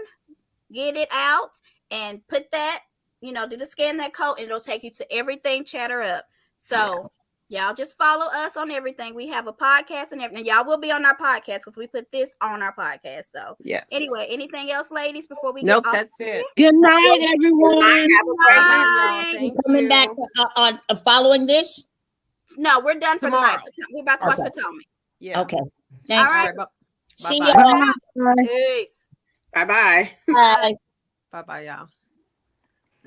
get it out and put that, do the scan that code, and it'll take you to everything Chatter Up. So y'all just follow us on everything. We have a podcast and everything. Y'all will be on our podcast because we put this on our podcast. So Yes. anyway, anything else, ladies, before we Nope, get off? that's it. good night, everyone. Have a great Bye, night. y'all. Thank Coming you. back on following this. No, we're done for the night. Tomorrow. We're about to watch Okay. Potomac. Yeah. Okay. Thanks. All All right. right. See Bye-bye. y'all. Bye. Peace. Bye bye. Bye. Bye-bye, y'all.